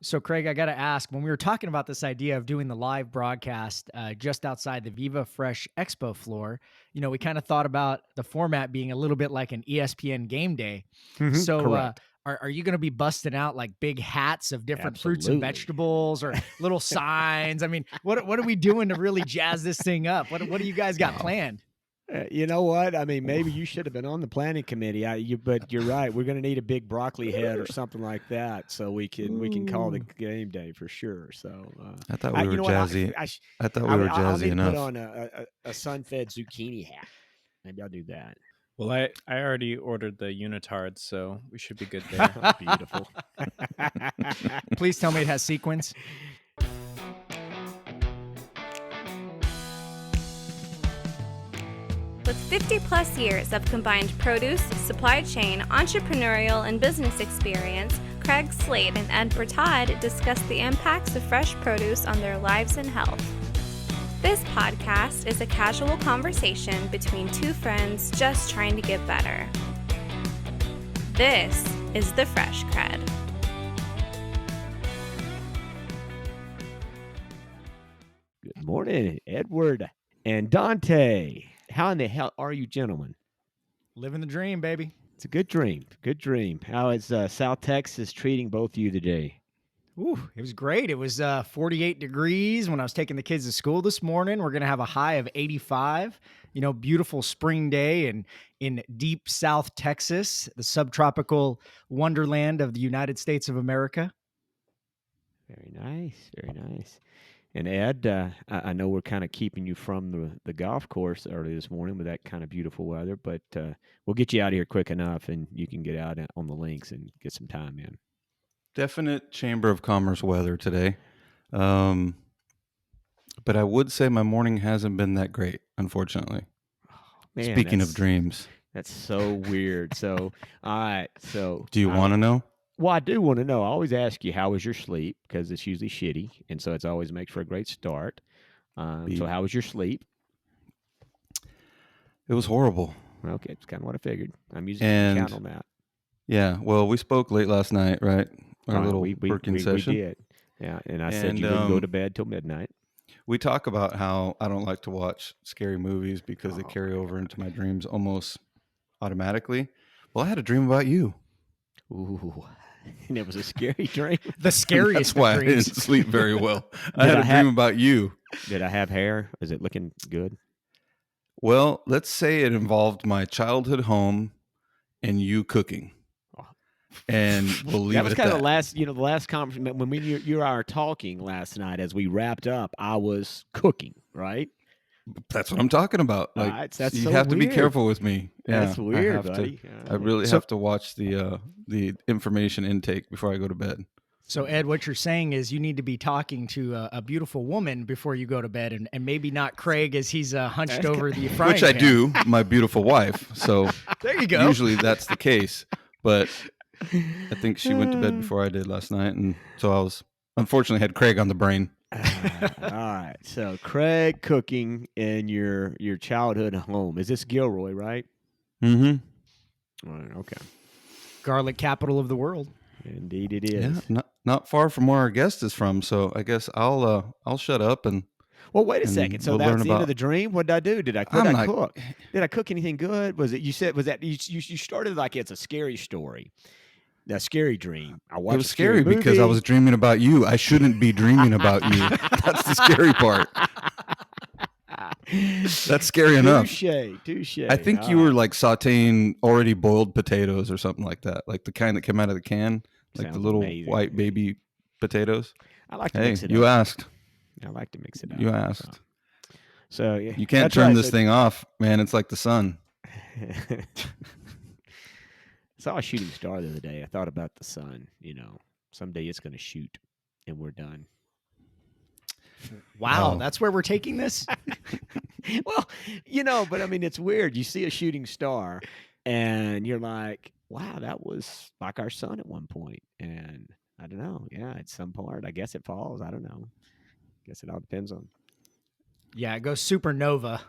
So, Craig, I got to ask, when we were talking about this idea of doing the live broadcast just outside the Viva Fresh Expo floor, we kind of thought about the format being a little bit like an ESPN game day. So, Correct. are you going to be busting out like big hats of different fruits and Absolutely. vegetables or little signs? I mean, what are we doing to really jazz this thing up? What do you guys got No. planned? You know what? I mean, maybe you should have been on the planning committee. But you're right. We're going to need a big broccoli head or something like that, so we can call the game day for sure. So I thought we were you know what? jazzy. I thought we were I'll jazzy need to put enough. on a sun-fed zucchini hat. Maybe I'll do that. Well, I already ordered the unitards, so we should be good there. Beautiful. Please tell me it has sequins. With 50 plus years of combined produce, supply chain, entrepreneurial, and business experience, Craig Slade and Ed Bertad discuss the impacts of fresh produce on their lives and health. This podcast is a casual conversation between two friends just trying to get better. This is the Fresh CrEd. Good morning, Edward and Dante. How in the hell are you, gentlemen? Living the dream, baby. It's a good dream. Good dream. How is South Texas treating both of you today? Ooh, it was great. It was 48 degrees when I was taking the kids to school this morning. We're going to have a high of 85. Beautiful spring day in deep South Texas, the subtropical wonderland of the United States of America. Very nice. Very nice. And Ed, I know we're kind of keeping you from the golf course early this morning with that kind of beautiful weather, but we'll get you out of here quick enough and you can get out on the links and get some time in. Definite Chamber of Commerce weather today. But I would say my morning hasn't been that great, unfortunately. Man, Speaking of dreams. That's so weird. So, all right. So, Do you want to know? Well, I do want to know. I always ask you, how was your sleep? Because it's usually shitty. And so it's always makes for a great start. So how was your sleep? It was horrible. Okay. It's kind of what I figured. I'm usually count on that. Yeah. Well, we spoke late last night, right? Our little working session. We did. Yeah. And I said you wouldn't go to bed till midnight. We talk about how I don't like to watch scary movies because they carry over into my dreams almost automatically. Well, I had a dream about you. Ooh. And it was a scary dream. The scariest. That's why I didn't sleep very well. I had a dream about you. Did I have hair? Is it looking good? Well, let's say it involved my childhood home and you cooking. And we'll leave it at that. That was kind of the last conversation when you and I were talking last night as we wrapped up. I was cooking, right? That's what I'm talking about. Like, that's you so have to be weird. careful with me. Yeah, that's weird, buddy. I really have to watch the information intake before I go to bed. So, Ed, what you're saying is you need to be talking to a beautiful woman before you go to bed, and maybe not Craig as he's hunched over the frying Which I pan. do, my beautiful wife. So there you go. Usually that's the case, but I think she went to bed before I did last night, and so I was unfortunately had Craig on the brain. All right. So Craig cooking in your childhood home. Is this Gilroy, right? Mm-hmm. All right, okay. Garlic capital of the world. Indeed it is. Yeah, not far from where our guest is from, so I guess I'll shut up and. Well, wait a second. So we'll that's learn the end of the dream. What did I do? Did I cook? Did I cook anything good? Was it? You said was that you started like it's a scary story. A scary dream. It was scary because I was dreaming about you. I shouldn't be dreaming about you. That's the scary part. That's scary enough. Touche. I think you were like sauteing already boiled potatoes or something like that, like the kind that came out of the can, like Sounds the little amazing. white baby potatoes. I like to mix it up. You asked. I like to mix it up. You asked. So yeah, you can't turn this thing off, man. It's like the sun. Saw a shooting star the other day. I thought about the sun. Someday it's going to shoot, and we're done. Wow, that's where we're taking this? Well, but I mean, it's weird. You see a shooting star, and you're like, wow, that was like our sun at one point. And I don't know. Yeah, at some part, I guess it falls. I don't know. I guess it all depends on. Yeah, it goes supernova.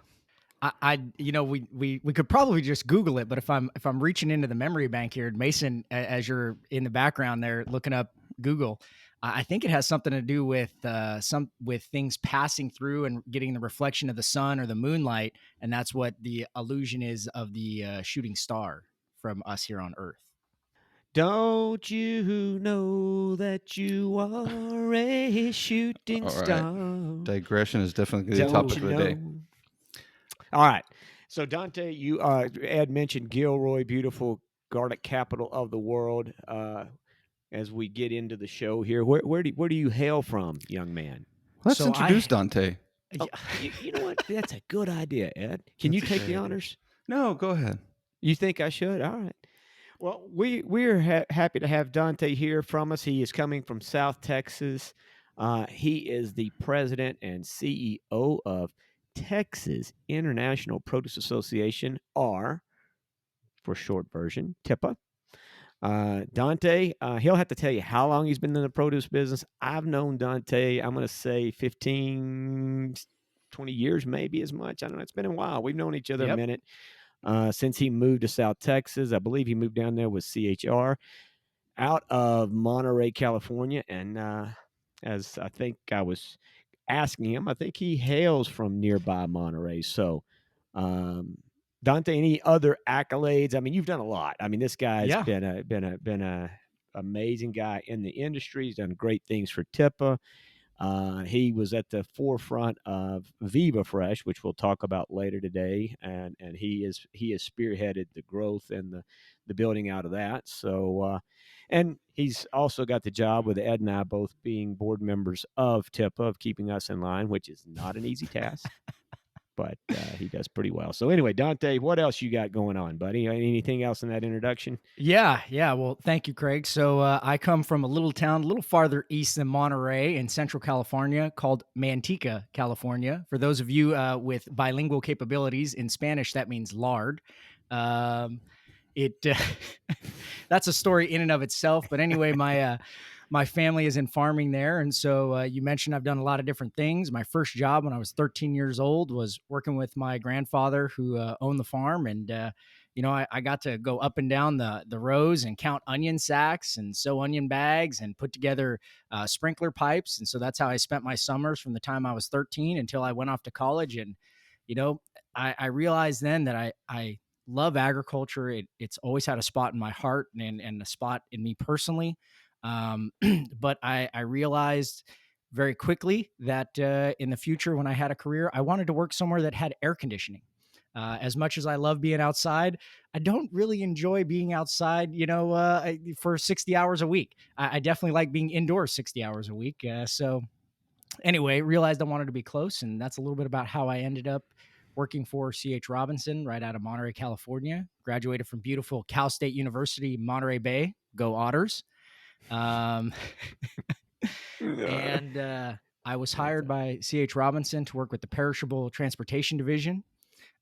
We could probably just Google it, but if I'm reaching into the memory bank here, Mason, as you're in the background there looking up Google, I think it has something to do with things passing through and getting the reflection of the sun or the moonlight, and that's what the illusion is of the shooting star from us here on Earth. Don't you know that you are a shooting All right. star? Digression is definitely the Don't topic you of the day. know? All right. So Dante, you Ed mentioned Gilroy, beautiful garlic capital of the world. As we get into the show here, where do you hail from, young man? Let's So introduce Dante. Oh, you know what? That's a good idea, Ed. Can That's you a take great the idea. honors? No, go ahead. You think I should? All right. Well, we're happy to have Dante here from us. He is coming from South Texas. He is the president and CEO of Texas International Produce Association, or for short version, TIPA. Dante, he'll have to tell you how long he's been in the produce business. I've known Dante, I'm going to say 15, 20 years, maybe as much. I don't know. It's been a while. We've known each other a Yep. minute since he moved to South Texas. I believe he moved down there with CHR out of Monterey, California. And as I think I was asking him, I think he hails from nearby Monterey. So, Dante, any other accolades? I mean, you've done a lot. I mean, this guy's Yeah. been a amazing guy in the industry. He's done great things for TIPA. He was at the forefront of Viva Fresh, which we'll talk about later today, and he has spearheaded the growth and the building out of that. So, and he's also got the job with Ed and I both being board members of TIPA, of keeping us in line, which is not an easy task. But he does pretty well. So anyway, Dante, what else you got going on, buddy? Anything else in that introduction? Yeah. Well, thank you, Craig. So I come from a little town a little farther east than Monterey in Central California called Manteca, California. For those of you with bilingual capabilities in Spanish, that means lard. That's a story in and of itself. But anyway, my family is in farming there. And so you mentioned I've done a lot of different things. My first job when I was 13 years old was working with my grandfather who owned the farm. And, I got to go up and down the rows and count onion sacks and sew onion bags and put together sprinkler pipes. And so that's how I spent my summers from the time I was 13 until I went off to college. And, I realized then that I love agriculture. It's always had a spot in my heart and a spot in me personally. But I realized very quickly that in the future, when I had a career, I wanted to work somewhere that had air conditioning. As much as I love being outside, I don't really enjoy being outside, for 60 hours a week. I definitely like being indoors 60 hours a week. So anyway, realized I wanted to be close. And that's a little bit about how I ended up working for C.H. Robinson right out of Monterey, California. Graduated from beautiful Cal State University, Monterey Bay. Go Otters. And I was hired by C.H. Robinson to work with the Perishable Transportation Division.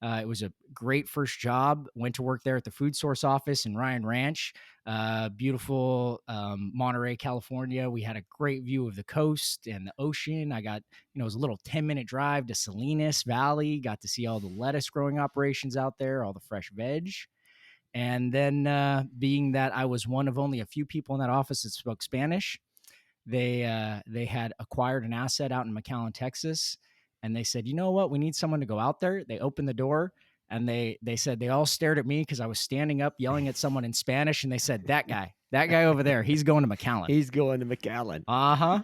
It was a great first job. Went to work there at the Food Source office in Ryan Ranch, beautiful Monterey, California. We had a great view of the coast and the ocean. I got, it was a little 10-minute drive to Salinas Valley. Got to see all the lettuce growing operations out there, all the fresh veg. And then being that I was one of only a few people in that office that spoke Spanish, they had acquired an asset out in McAllen, Texas. And they said, you know what? We need someone to go out there. They opened the door and they said, they all stared at me because I was standing up yelling at someone in Spanish. And they said, that guy over there, he's going to McAllen. He's going to McAllen. Uh-huh.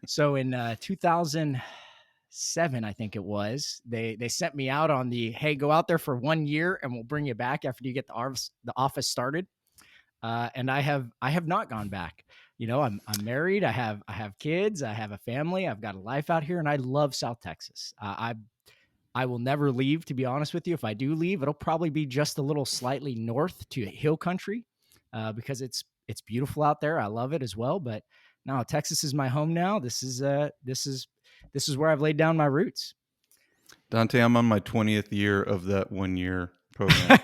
So in 2007, I think it was, they sent me out on the, hey, go out there for 1 year and we'll bring you back after you get the office started. And I have not gone back. I'm married. I have kids. I have a family. I've got a life out here, and I love South Texas. I will never leave. To be honest with you, if I do leave, it'll probably be just a little slightly north to hill country, because it's beautiful out there. I love it as well. But no, Texas is my home now. This is where I've laid down my roots. Dante, I'm on my 20th year of that 1 year program.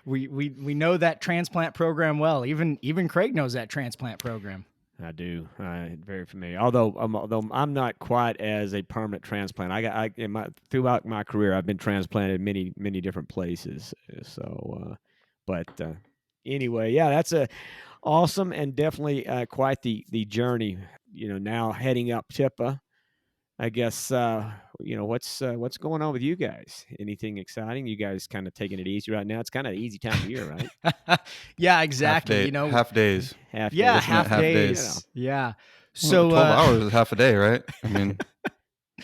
We know that transplant program well. Even Craig knows that transplant program. I do. Very familiar. Although I'm not quite as a permanent transplant. Throughout my career, I've been transplanted many different places. So, but anyway, yeah, that's Awesome, and definitely quite the journey. Now heading up TIPA. I guess what's going on with you guys? Anything exciting? You guys kind of taking it easy right now? It's kind of easy time of year, right? Yeah, Half exactly. day, half days. Half Yeah, days. Isn't it half half days? days. Yeah. Well, So 12 hours is half a day, right? I mean,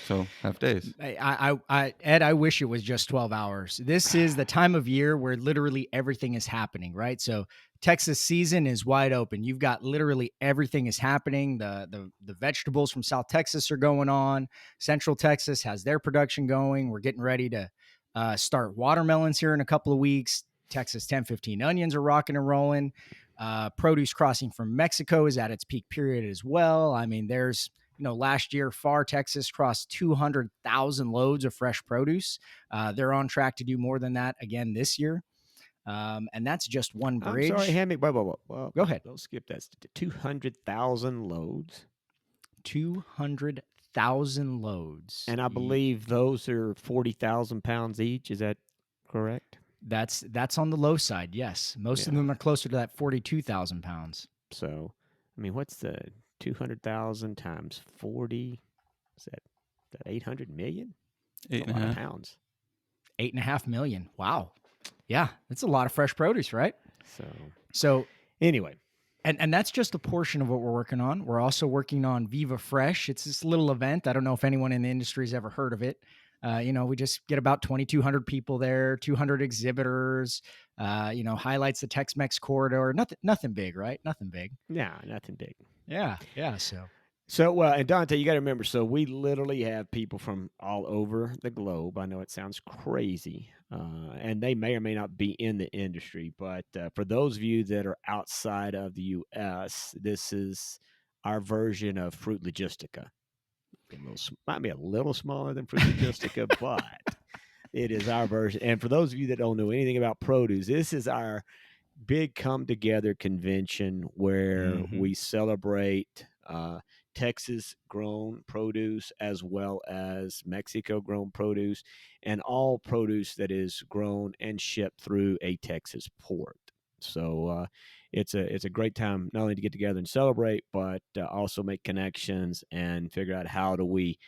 so half days. Ed, I wish it was just 12 hours. This is the time of year where literally everything is happening, right? So Texas season is wide open. You've got literally everything is happening. The vegetables from South Texas are going on. Central Texas has their production going. We're getting ready to start watermelons here in a couple of weeks. Texas 1015 onions are rocking and rolling. Produce crossing from Mexico is at its peak period as well. I mean, there's last year, Far Texas crossed 200,000 loads of fresh produce. They're on track to do more than that again this year. And that's just one bridge. I'm sorry, Hammy. Whoa. Go ahead. Don't skip that. 200,000 loads. 200,000 loads. And I believe those are 40,000 pounds each. Is that correct? That's on the low side, yes. Most of them are closer to that 42,000 pounds. So, I mean, what's the 200,000 times 40? Is that 800 million? Eight a and a lot of half. pounds. 8.5 million. Wow. Yeah, it's a lot of fresh produce, right? So anyway. And that's just a portion of what we're working on. We're also working on Viva Fresh. It's this little event. I don't know if anyone in the industry has ever heard of it. We just get about 2,200 people there, 200 exhibitors, highlights the Tex-Mex corridor. Nothing big, right? Nothing big. Yeah, nothing big. Yeah. So, and Dante, you got to remember, so we literally have people from all over the globe. I know it sounds crazy, and they may or may not be in the industry, but for those of you that are outside of the U.S., this is our version of Fruit Logistica. Might be a little smaller than Fruit Logistica, but it is our version. And for those of you that don't know anything about produce, this is our big come-together convention where we celebrate Texas-grown produce as well as Mexico-grown produce and all produce that is grown and shipped through a Texas port. So it's a great time not only to get together and celebrate, but also make connections and figure out how do we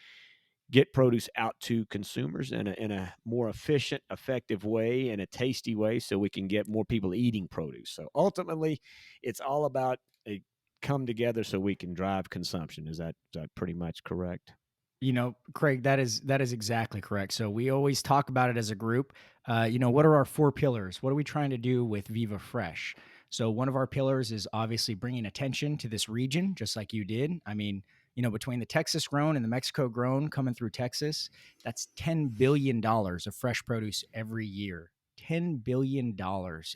get produce out to consumers in a more efficient, effective way and a tasty way so we can get more people eating produce. So ultimately, it's all about a come together so we can drive consumption. Is that pretty much correct? Craig, that is exactly correct. So we always talk about it as a group. What are our 4 pillars? What are we trying to do with Viva Fresh? So one of our pillars is obviously bringing attention to this region, just like you did. I mean, between the Texas grown and the Mexico grown coming through Texas, that's $10 billion of fresh produce every year. $10 billion.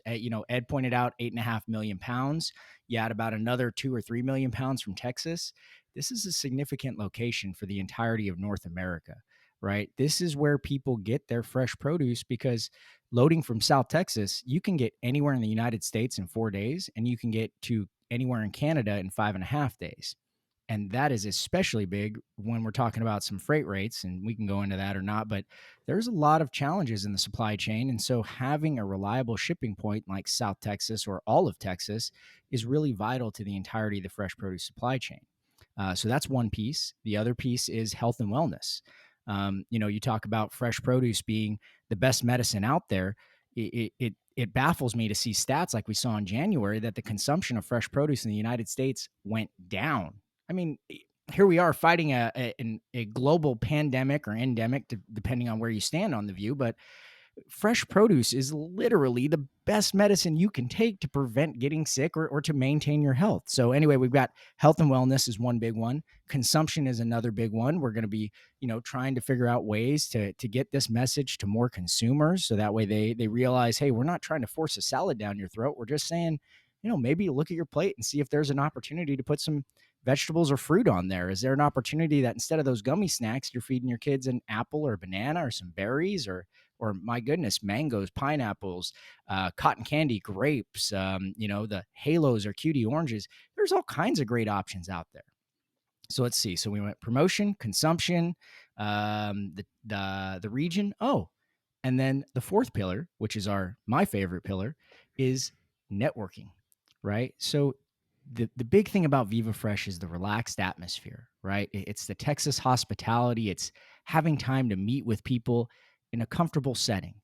Ed pointed out 8.5 million pounds. You add about another 2 or 3 million pounds from Texas. This is a significant location for the entirety of North America, right? This is where people get their fresh produce because loading from South Texas, you can get anywhere in the United States in 4 days, and you can get to anywhere in Canada in 5.5 days. And that is especially big when we're talking about some freight rates, and we can go into that or not, but there's a lot of challenges in the supply chain. And so having a reliable shipping point like South Texas or all of Texas is really vital to the entirety of the fresh produce supply chain. So that's one piece. The other piece is health and wellness. You talk about fresh produce being the best medicine out there. It baffles me to see stats like we saw in January that the consumption of fresh produce in the United States went down. I mean, here we are fighting a global pandemic or endemic, depending on where you stand on the view, but fresh produce is literally the best medicine you can take to prevent getting sick or to maintain your health. So anyway, we've got health and wellness is one big one. Consumption is another big one. We're going to be, trying to figure out ways to get this message to more consumers. So that way they realize, hey, we're not trying to force a salad down your throat. We're just saying, maybe look at your plate and see if there's an opportunity to put some vegetables or fruit on there. Is there an opportunity that instead of those gummy snacks, you're feeding your kids an apple or a banana or some berries or my goodness, mangoes, pineapples, cotton candy, grapes, the halos or cutie oranges. There's all kinds of great options out there. So let's see. So we went promotion, consumption, the region. Oh, and then the 4th pillar, which is my favorite pillar, is networking, right? So the big thing about Viva Fresh is the relaxed atmosphere, right? It's the Texas hospitality. It's having time to meet with people in a comfortable setting.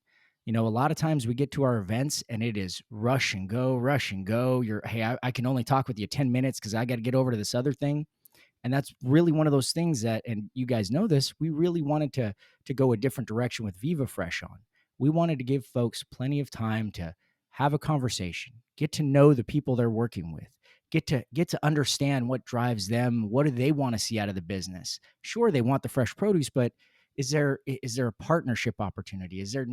A lot of times we get to our events and it is rush and go, rush and go. Hey, I can only talk with you 10 minutes because I got to get over to this other thing. And that's really one of those things that, and you guys know this, we really wanted to go a different direction with Viva Fresh on. We wanted to give folks plenty of time to have a conversation, get to know the people they're working with, get to understand what drives them, what do they want to see out of the business. Sure, they want the fresh produce, but is there a partnership opportunity? Is there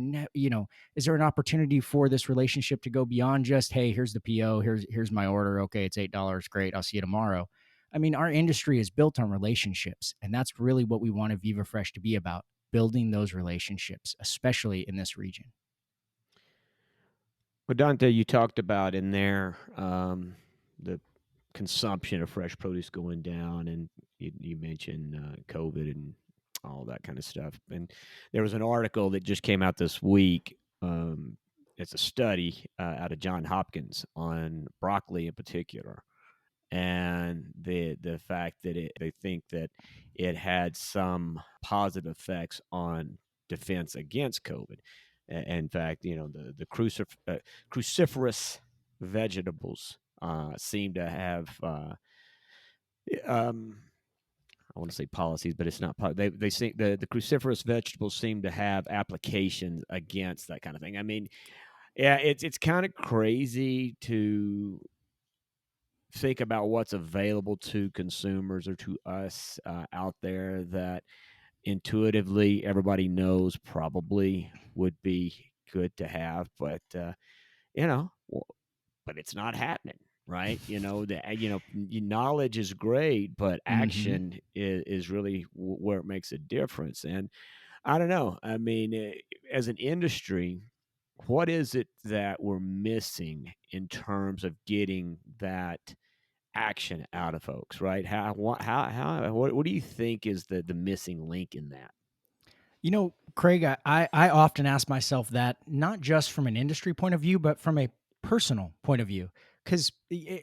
is there an opportunity for this relationship to go beyond just, hey, here's the PO, here's my order, okay, it's $8, great, I'll see you tomorrow. I mean, our industry is built on relationships, and that's really what we wanted Viva Fresh to be about, building those relationships, especially in this region. Well, Dante, you talked about in there the consumption of fresh produce going down, and you mentioned COVID and all that kind of stuff. And there was an article that just came out this week. It's a study out of Johns Hopkins on broccoli in particular, and the fact that they think that it had some positive effects on defense against COVID. In fact, the cruciferous vegetables seem to have I want to say policies, but it's not. They see the cruciferous vegetables seem to have applications against that kind of thing. I mean, yeah, it's kind of crazy to think about what's available to consumers or to us out there that intuitively everybody knows probably would be good to have, but but it's not happening, right? Knowledge is great, but action is really where it makes a difference. And I don't know. I mean, as an industry, what is it that we're missing in terms of getting that action out of folks, right? What do you think is the missing link in that? Craig, I often ask myself that, not just from an industry point of view, but from a personal point of view. Because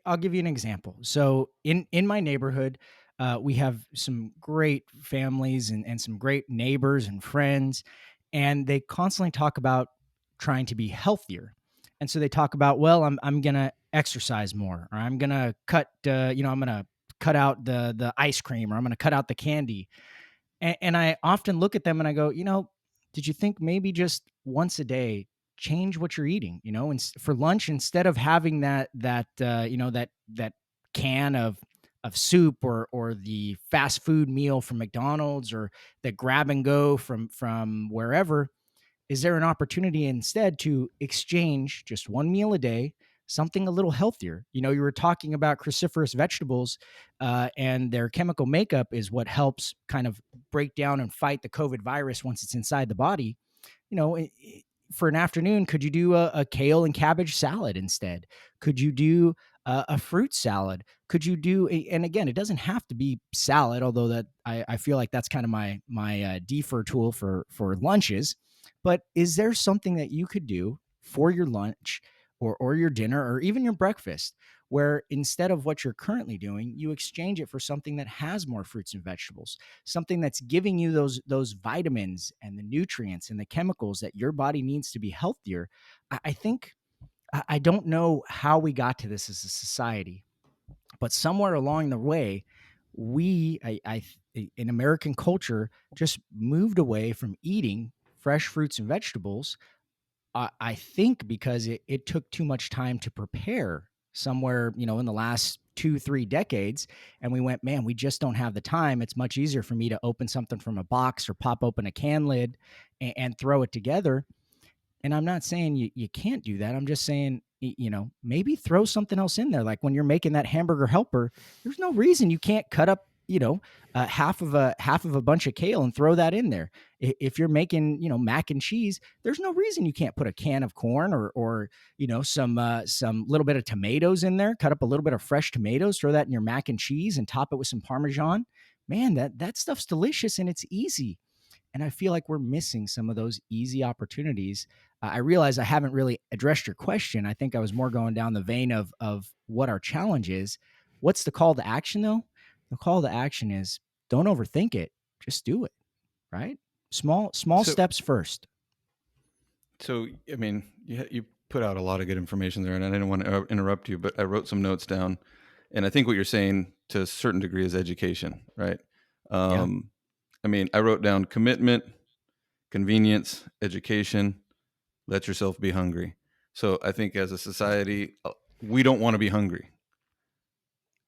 I'll give you an example. So in my neighborhood, we have some great families and some great neighbors and friends, and they constantly talk about trying to be healthier. And so they talk about, well, I'm gonna exercise more, or I'm gonna I'm gonna cut out the ice cream, or I'm gonna cut out the candy. And I often look at them and I go, did you think maybe just once a day change what you're eating? And for lunch, instead of having that can of soup, or the fast food meal from McDonald's, or the grab and go from wherever, is there an opportunity instead to exchange just one meal a day, something a little healthier? You were talking about cruciferous vegetables, and their chemical makeup is what helps kind of break down and fight the COVID virus once it's inside the body. For an afternoon, could you do a kale and cabbage salad instead? Could you do a fruit salad? Could you do and again, it doesn't have to be salad, although that I feel like that's kind of my defer tool for lunches. But is there something that you could do for your lunch, or your dinner, or even your breakfast, where instead of what you're currently doing, you exchange it for something that has more fruits and vegetables, something that's giving you those vitamins and the nutrients and the chemicals that your body needs to be healthier? I think, I don't know how we got to this as a society, but somewhere along the way, in American culture, just moved away from eating fresh fruits and vegetables. I think because it took too much time to prepare somewhere, in the last 2-3 decades. And we went, man, we just don't have the time. It's much easier for me to open something from a box, or pop open a can lid and throw it together. And I'm not saying you can't do that. I'm just saying, maybe throw something else in there. Like when you're making that hamburger helper, there's no reason you can't cut up, half of a bunch of kale and throw that in there. If you're making, mac and cheese, there's no reason you can't put a can of corn, or some little bit of tomatoes in there. Cut up a little bit of fresh tomatoes, throw that in your mac and cheese, and top it with some Parmesan. Man, that stuff's delicious and it's easy. And I feel like we're missing some of those easy opportunities. I realize I haven't really addressed your question. I think I was more going down the vein of what our challenge is. What's the call to action though? The call to action is don't overthink it. Just do it, right? Small So, steps first. so I mean, you put out a lot of good information there, and I didn't want to interrupt you, but I wrote some notes down, and I think what you're saying to a certain degree is education, right? Yeah. I mean, I wrote down commitment, convenience, education, let yourself be hungry. So I think as a society, we don't want to be hungry.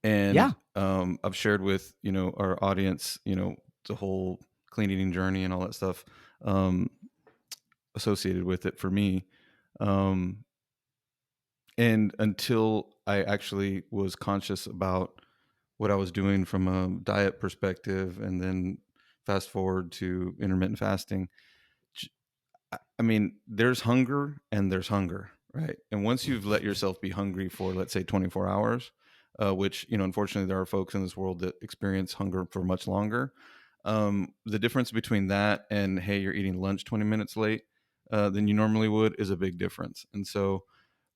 Yeah. And I've shared with, our audience, the whole clean eating journey and all that stuff um, associated with it for me. Um, and until I actually was conscious about what I was doing from a diet perspective, and then fast forward to intermittent fasting, I mean, there's hunger and there's hunger, right? And once you've let yourself be hungry for, let's say, 24 hours, which, unfortunately, there are folks in this world that experience hunger for much longer. The difference between that and, hey, you're eating lunch 20 minutes late than you normally would is a big difference. And so,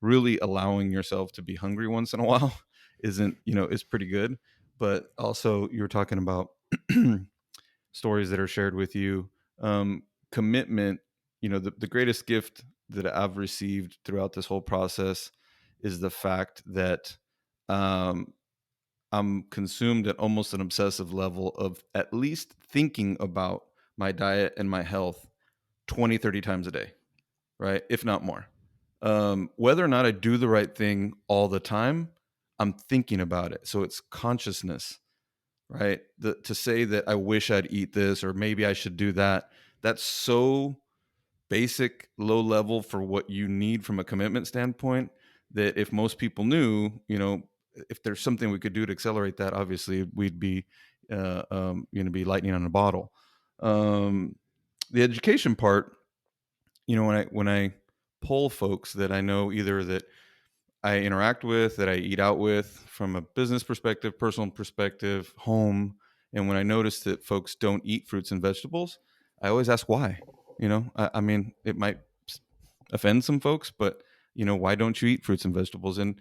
really allowing yourself to be hungry once in a while is pretty good. But also, you were talking about stories that are shared with you. Commitment, the greatest gift that I've received throughout this whole process is the fact that um, I'm consumed at almost an obsessive level of at least thinking about my diet and my health 20, 30 times a day, right? If not more. Whether or not I do the right thing all the time, I'm thinking about it. So it's consciousness, right? To say that I wish I'd eat this or maybe I should do that, that's so basic, low level for what you need from a commitment standpoint, that if most people knew, if there's something we could do to accelerate that, obviously we'd be, be lightning on a bottle. The education part, when I poll folks that I know, either that I interact with, that I eat out with, from a business perspective, personal perspective, home. And when I notice that folks don't eat fruits and vegetables, I always ask why. I mean, it might offend some folks, but why don't you eat fruits and vegetables? And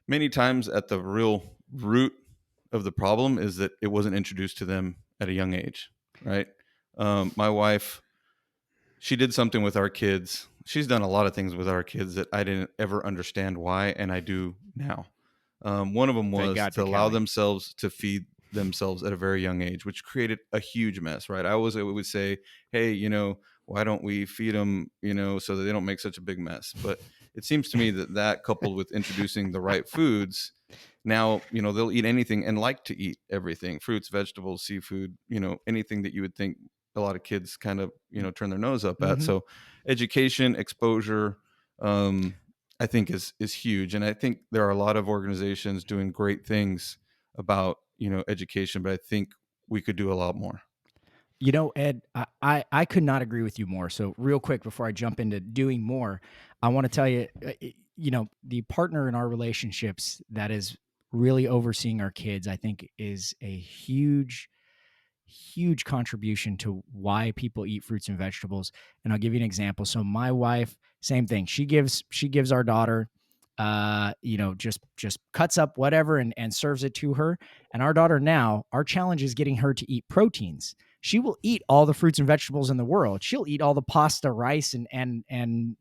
many times at the real root of the problem is that it wasn't introduced to them at a young age, right? My wife, she did something with our kids. She's done a lot of things with our kids that I didn't ever understand why, and I do now. One of them Thank was God to for allow Callie. themselves to feed themselves at a very young age, which created a huge mess, right? I always would say, hey, why don't we feed them, so that they don't make such a big mess? But it seems to me that coupled with introducing the right foods, now, they'll eat anything and like to eat everything: fruits, vegetables, seafood, anything that you would think a lot of kids kind of, turn their nose up at. Mhm. So education, exposure, I think is huge. And I think there are a lot of organizations doing great things about, education, but I think we could do a lot more. Ed, I could not agree with you more. So real quick before I jump into doing more, I want to tell you, the partner in our relationships that is really overseeing our kids, I think is a huge contribution to why people eat fruits and vegetables. And I'll give you an example. So my wife, same thing. She gives our daughter just cuts up whatever and serves it to her. And our daughter now, our challenge is getting her to eat proteins. She will eat all the fruits and vegetables in the world. She'll eat all the pasta, rice, and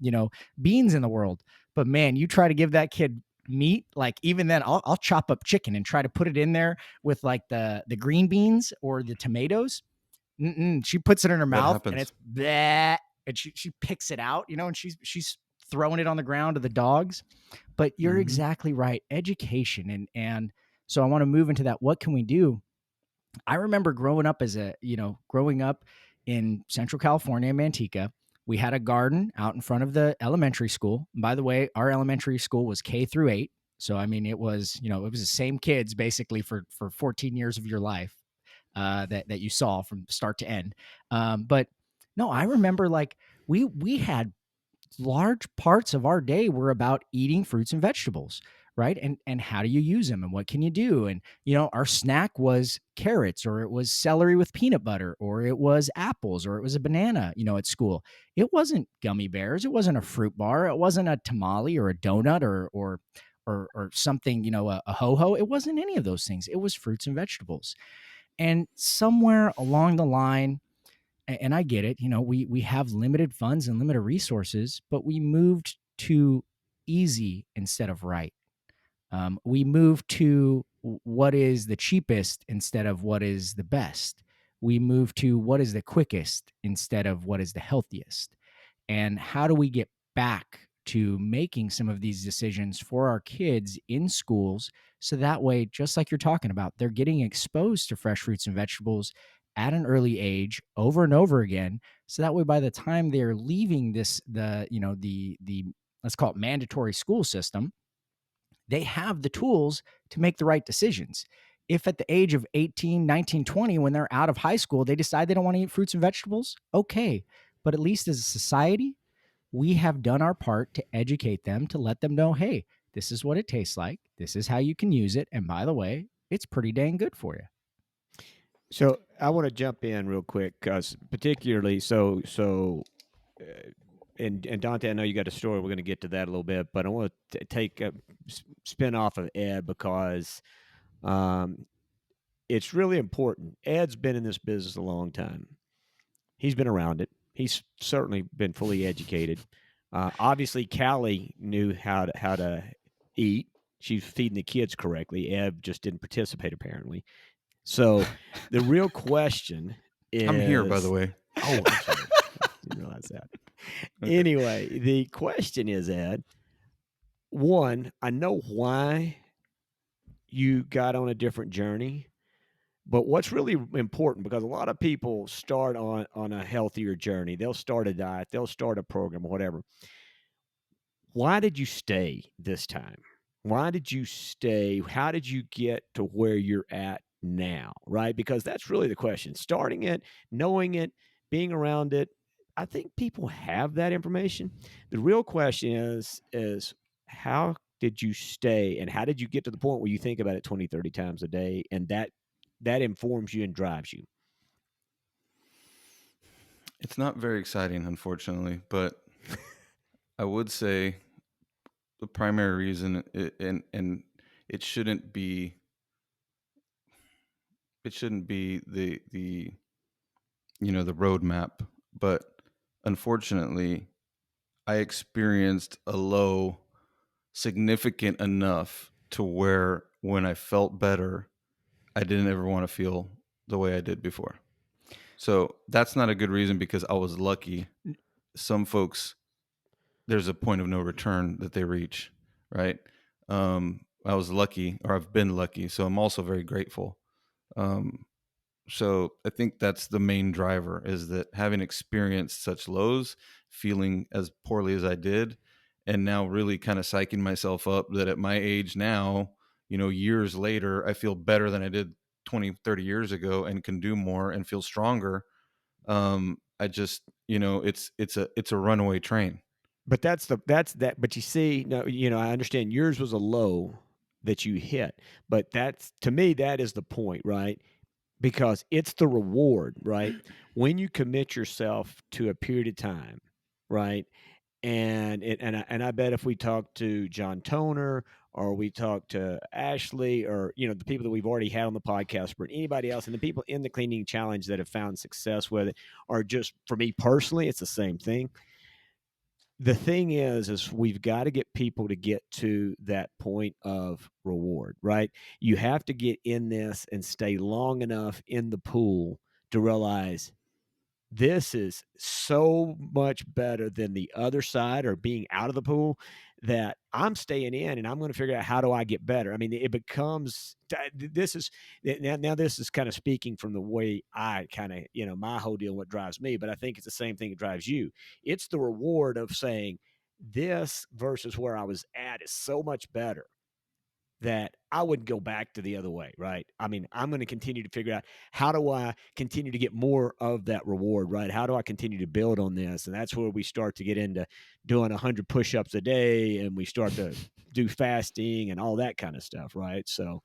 beans in the world. But man, you try to give that kid meat, like even then I'll chop up chicken and try to put it in there with like the green beans or the tomatoes. She puts it in her What mouth and happens? it's bleh, and she picks it out, and she's throwing it on the ground to the dogs. But you're Mhm. exactly right. Education. And so I want to move into that. What can we do? I remember growing up in Central California, Manteca. We had a garden out in front of the elementary school. And by the way, our elementary school was K-8. So, I mean, it was the same kids basically for 14 years of your life that you saw from start to end. But no, I remember like we had large parts of our day were about eating fruits and vegetables, right? And how do you use them and what can you do? And our snack was carrots, or it was celery with peanut butter, or it was apples, or it was a banana, at school. It wasn't gummy bears, it wasn't a fruit bar, it wasn't a tamale or a donut or or something, a ho-ho. It wasn't any of those things. It was fruits and vegetables. And somewhere along the line, and I get it, we have limited funds and limited resources, but we moved to easy instead of right. We move to what is the cheapest instead of what is the best. We move to what is the quickest instead of what is the healthiest. And how do we get back to making some of these decisions for our kids in schools so that way, just like you're talking about, they're getting exposed to fresh fruits and vegetables at an early age over and over again, so that way by the time they're leaving the let's call it mandatory school system, they have the tools to make the right decisions. If at the age of 18, 19, 20, when they're out of high school, they decide they don't want to eat fruits and vegetables, okay. But at least as a society, we have done our part to educate them, to let them know, hey, this is what it tastes like. This is how you can use it. And by the way, it's pretty dang good for you. So I want to jump in real quick because particularly and Dante, I know you got a story. We're going to get to that a little bit, but I want to take a spin off of Ed because it's really important. Ed's been in this business a long time. He's been around it. He's certainly been fully educated. Obviously, Callie knew how to eat. She's feeding the kids correctly. Ed just didn't participate apparently. So the real question is, I'm here, by the way. Oh, I'm sorry. I didn't realize that. Okay. Anyway, the question is, Ed, one, I know why you got on a different journey, but what's really important, because a lot of people start on a healthier journey. They'll start a diet, they'll start a program, or whatever. Why did you stay this time? Why did you stay? How did you get to where you're at now, right? Because that's really the question. Starting it, knowing it, being around it, I think people have that information. The real question is how did you stay and how did you get to the point where you think about it 20, 30 times a day and that informs you and drives you? It's not very exciting, unfortunately, but I would say the primary reason, and it shouldn't be the the roadmap, but unfortunately, I experienced a low significant enough to where when I felt better, I didn't ever want to feel the way I did before. So that's not a good reason because I was lucky. Some folks, there's a point of no return that they reach, right? I was lucky, or I've been lucky, so I'm also very grateful. So I think that's the main driver, is that having experienced such lows, feeling as poorly as I did, and now really kind of psyching myself up that at my age now, years later, I feel better than I did 20, 30 years ago and can do more and feel stronger. I just, it's a runaway train. But that's that. But you see, no, I understand yours was a low that you hit, but that's, to me, that is the point, right? Because it's the reward, right? When you commit yourself to a period of time, right? And I bet if we talk to John Toner or we talk to Ashley or the people that we've already had on the podcast, or anybody else, and the people in the cleaning challenge that have found success with it, or just for me personally, it's the same thing. The thing is we've got to get people to get to that point of reward, right? You have to get in this and stay long enough in the pool to realize this is so much better than the other side or being out of the pool, that I'm staying in and I'm going to figure out how do I get better. I mean, it becomes, this is now this is kind of speaking from the way I kind of, my whole deal, what drives me, but I think it's the same thing that drives you. It's the reward of saying this versus where I was at is so much better that I wouldn't go back to the other way, right? I mean, I'm going to continue to figure out how do I continue to get more of that reward, right? How do I continue to build on this? And that's where we start to get into doing 100 push-ups a day, and we start to do fasting and all that kind of stuff, right? So,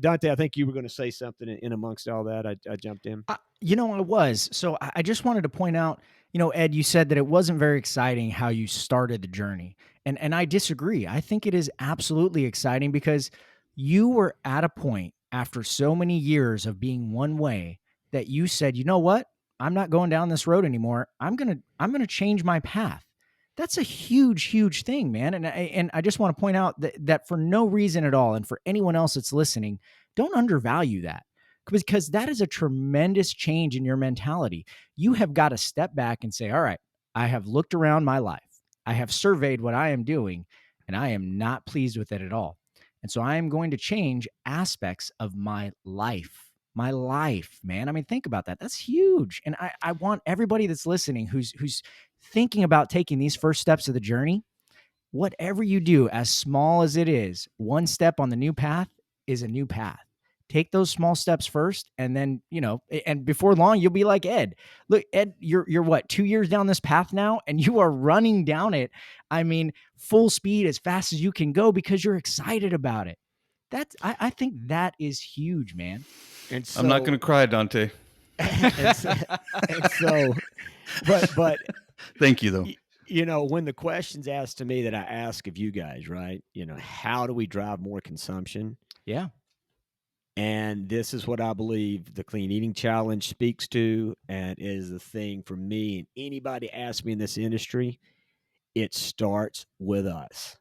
Dante, I think you were going to say something in amongst all that. I jumped in. I was. So I just wanted to point out, Ed, you said that it wasn't very exciting how you started the journey. And I disagree. I think it is absolutely exciting because you were at a point after so many years of being one way that you said, you know what? I'm not going down this road anymore. I'm gonna change my path. That's a huge, huge thing, man. And I just want to point out that for no reason at all, and for anyone else that's listening, don't undervalue that, because that is a tremendous change in your mentality. You have got to step back and say, all right, I have looked around my life. I have surveyed what I am doing, and I am not pleased with it at all. And so I am going to change aspects of my life. My life, man. I mean, think about that. That's huge. And I want everybody that's listening who's thinking about taking these first steps of the journey, whatever you do, as small as it is, one step on the new path is a new path. Take those small steps first, and then, and before long, you'll be like Ed. Look, Ed, you're what, 2 years down this path now, and you are running down it. I mean, full speed as fast as you can go because you're excited about it. I think that is huge, man. And so, I'm not going to cry, Dante. and so, but Thank you, though. When the question's asked to me that I ask of you guys, right? How do we drive more consumption? Yeah. And this is what I believe the Clean Eating Challenge speaks to, and is the thing for me. And anybody asks me in this industry, it starts with us.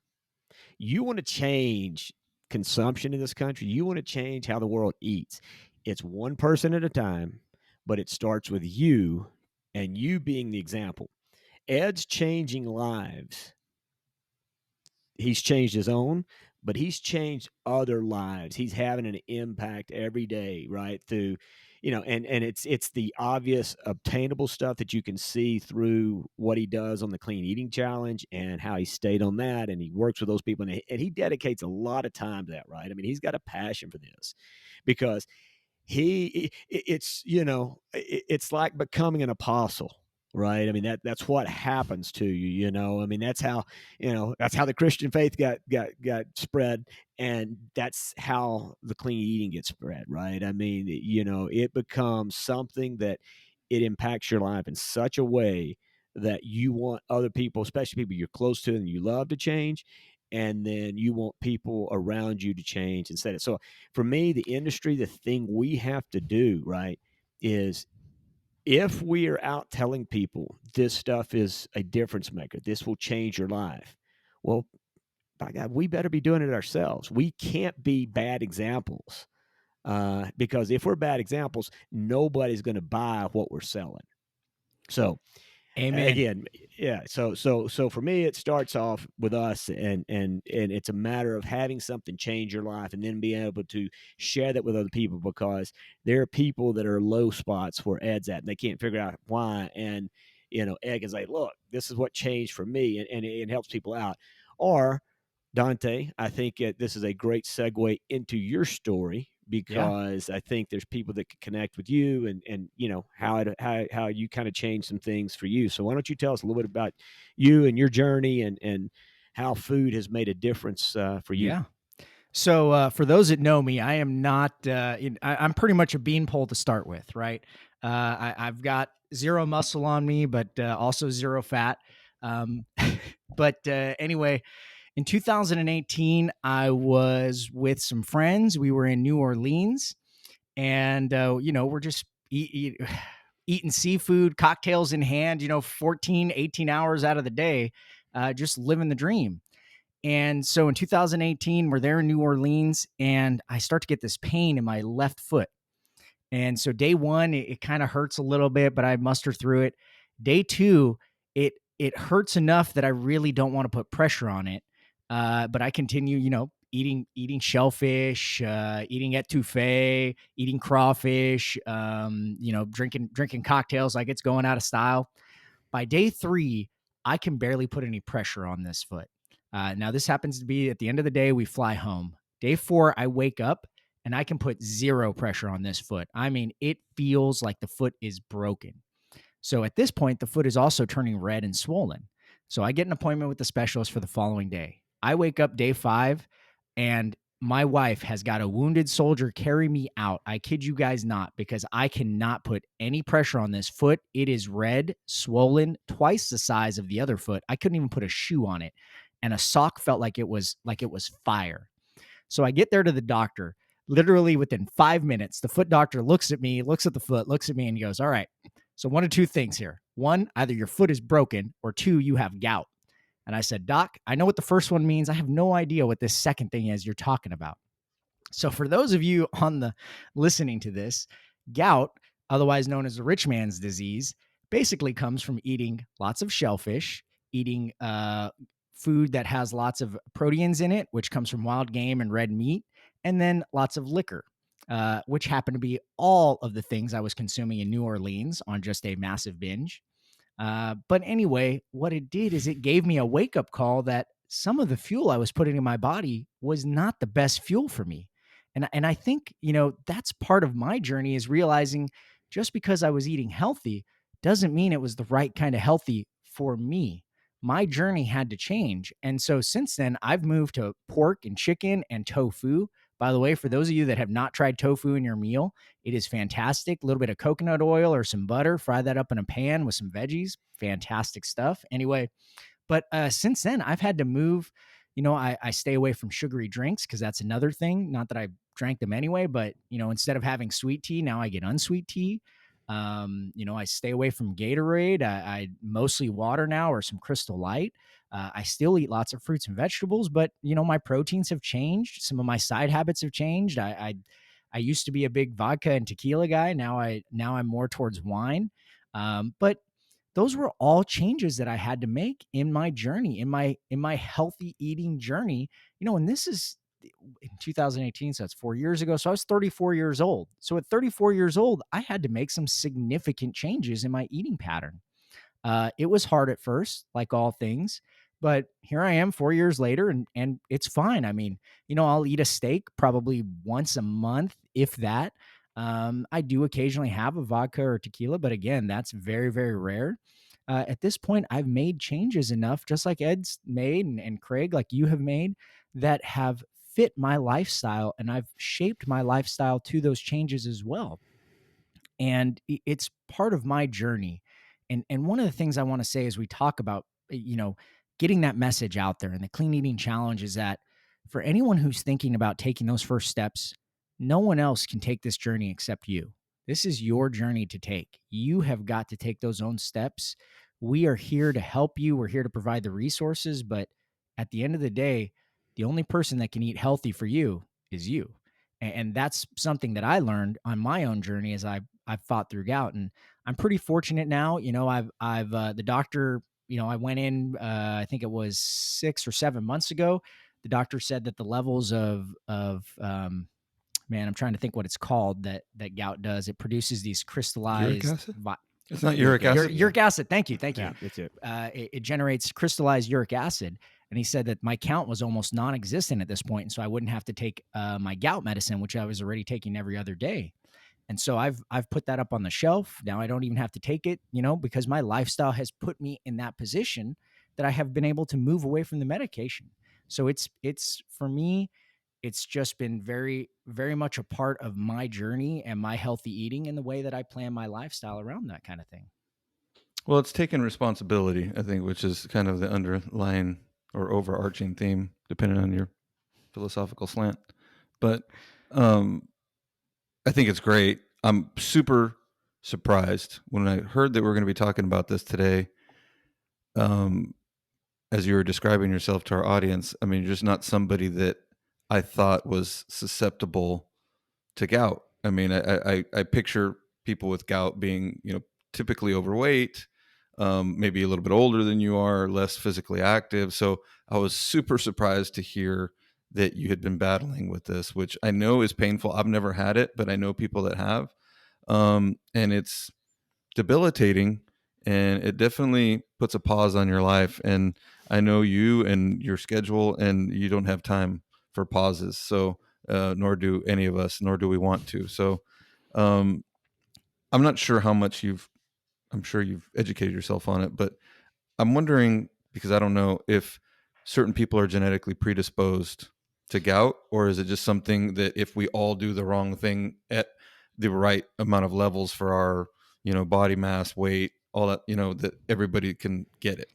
You want to change consumption in this country. You want to change how the world eats. It's one person at a time, but it starts with you, and you being the example. Ed's changing lives. He's changed his own, but he's changed other lives. He's having an impact every day, right? Through, and it's the obvious obtainable stuff that you can see through what he does on the Clean Eating Challenge and how he stayed on that, and he works with those people, and he dedicates a lot of time to that, right? I mean, he's got a passion for this because it's like becoming an apostle. Right. I mean, that's what happens to you, I mean, that's how the Christian faith got spread. And that's how the clean eating gets spread. Right. I mean, it becomes something that it impacts your life in such a way that you want other people, especially people you're close to and you love, to change. And then you want people around you to change instead of. So for me, the industry, the thing we have to do, right, is, if we are out telling people this stuff is a difference maker, this will change your life, well, by God, we better be doing it ourselves. We can't be bad examples, because if we're bad examples, nobody's going to buy what we're selling. So, Amen. again, yeah. So for me, it starts off with us, and it's a matter of having something change your life, and then being able to share that with other people, because there are people that are low spots where Ed's at, and they can't figure out why. And Ed can say, "Look, this is what changed for me," and it helps people out. Or Dante, I think this is a great segue into your story, because I think there's people that can connect with you, and how you kind of changed some things for you. So why don't you tell us a little bit about you and your journey, and how food has made a difference for you? Yeah. So for those that know me, I am not. I'm pretty much a beanpole to start with, right? I've got zero muscle on me, but also zero fat. But anyway, in 2018, I was with some friends. We were in New Orleans, and we're just eating seafood, cocktails in hand. 14, 18 hours out of the day, just living the dream. And so in 2018, we're there in New Orleans, and I start to get this pain in my left foot. And so day one, it kind of hurts a little bit, but I muster through it. Day two, it hurts enough that I really don't want to put pressure on it. But I continue, eating shellfish, eating etouffee, eating crawfish, drinking cocktails like it's going out of style. By day three, I can barely put any pressure on this foot. Now, this happens to be at the end of the day, we fly home. Day four, I wake up and I can put zero pressure on this foot. I mean, it feels like the foot is broken. So at this point, the foot is also turning red and swollen. So I get an appointment with the specialist for the following day. I wake up day 5, and my wife has got a wounded soldier carry me out. I kid you guys not, because I cannot put any pressure on this foot. It is red, swollen, twice the size of the other foot. I couldn't even put a shoe on it. and a sock felt like it was fire. So I get there to the doctor. Literally within 5 minutes, the foot doctor looks at me, looks at the foot, looks at me, and he goes, "All right, so one of two things here. One, either your foot is broken, or two, you have gout." And I said, "Doc, I know what the first one means. I have no idea what this second thing is you're talking about." So for those of you on the listening to this, gout, otherwise known as the rich man's disease, basically comes from eating lots of shellfish, eating food that has lots of proteins in it, which comes from wild game and red meat, and then lots of liquor, which happen to be all of the things I was consuming in New Orleans on just a massive binge. But anyway, what it did is it gave me a wake up call that some of the fuel I was putting in my body was not the best fuel for me. And I think, that's part of my journey, is realizing just because I was eating healthy doesn't mean it was the right kind of healthy for me. My journey had to change. And so since then, I've moved to pork and chicken and tofu. By the way, for those of you that have not tried tofu in your meal, it is fantastic. A little bit of coconut oil or some butter, fry that up in a pan with some veggies. Fantastic stuff. Anyway, but since then, I've had to move. I stay away from sugary drinks because that's another thing. Not that I drank them anyway, but instead of having sweet tea, now I get unsweet tea. I stay away from Gatorade. I mostly water now, or some Crystal Light. I still eat lots of fruits and vegetables, but my proteins have changed. Some of my side habits have changed. I used to be a big vodka and tequila guy. Now I'm more towards wine. But those were all changes that I had to make in my journey, in my healthy eating journey. And this is in 2018, so that's 4 years ago. So I was 34 years old. So at 34 years old, I had to make some significant changes in my eating pattern. It was hard at first, like all things, but here I am 4 years later, and it's fine. I mean, I'll eat a steak probably once a month, if that. I do occasionally have a vodka or tequila, but again, that's very, very rare. At this point, I've made changes enough, just like Ed's made and Craig, like you have made, that have fit my lifestyle, and I've shaped my lifestyle to those changes as well. And it's part of my journey. And one of the things I want to say as we talk about, getting that message out there and the clean eating challenge, is that for anyone who's thinking about taking those first steps, no one else can take this journey except you. This is your journey to take. You have got to take those own steps. We are here to help you. We're here to provide the resources. But at the end of the day, the only person that can eat healthy for you is you. And that's something that I learned on my own journey as I've fought through gout. And I'm pretty fortunate now. I've the doctor, I went in, I think it was 6 or 7 months ago. The doctor said that the levels of man, I'm trying to think what it's called that gout does. It produces these crystallized. Uric acid? It's not uric acid. Uric acid. Thank you. Yeah, that's it. It generates crystallized uric acid. And he said that my count was almost non-existent at this point. And so I wouldn't have to take my gout medicine, which I was already taking every other day. And so I've put that up on the shelf. Now I don't even have to take it, because my lifestyle has put me in that position that I have been able to move away from the medication. So it's for me, it's just been very, very much a part of my journey and my healthy eating and the way that I plan my lifestyle around that kind of thing. Well, it's taking responsibility, I think, which is kind of the underlying or overarching theme, depending on your philosophical slant. But I think it's great. I'm super surprised when I heard that we're going to be talking about this today. As you were describing yourself to our audience, I mean, you're just not somebody that I thought was susceptible to gout. I mean, I picture people with gout being, typically overweight, maybe a little bit older than you are, less physically active. So I was super surprised to hear that you had been battling with this, which I know is painful. I've never had it, but I know people that have. And it's debilitating, and it definitely puts a pause on your life. And I know you and your schedule, and you don't have time for pauses. So, nor do any of us, nor do we want to. So, I'm not sure how much I'm sure you've educated yourself on it, but I'm wondering, because I don't know if certain people are genetically predisposed to gout, or is it just something that if we all do the wrong thing at the right amount of levels for our, body mass, weight, all that, that everybody can get it?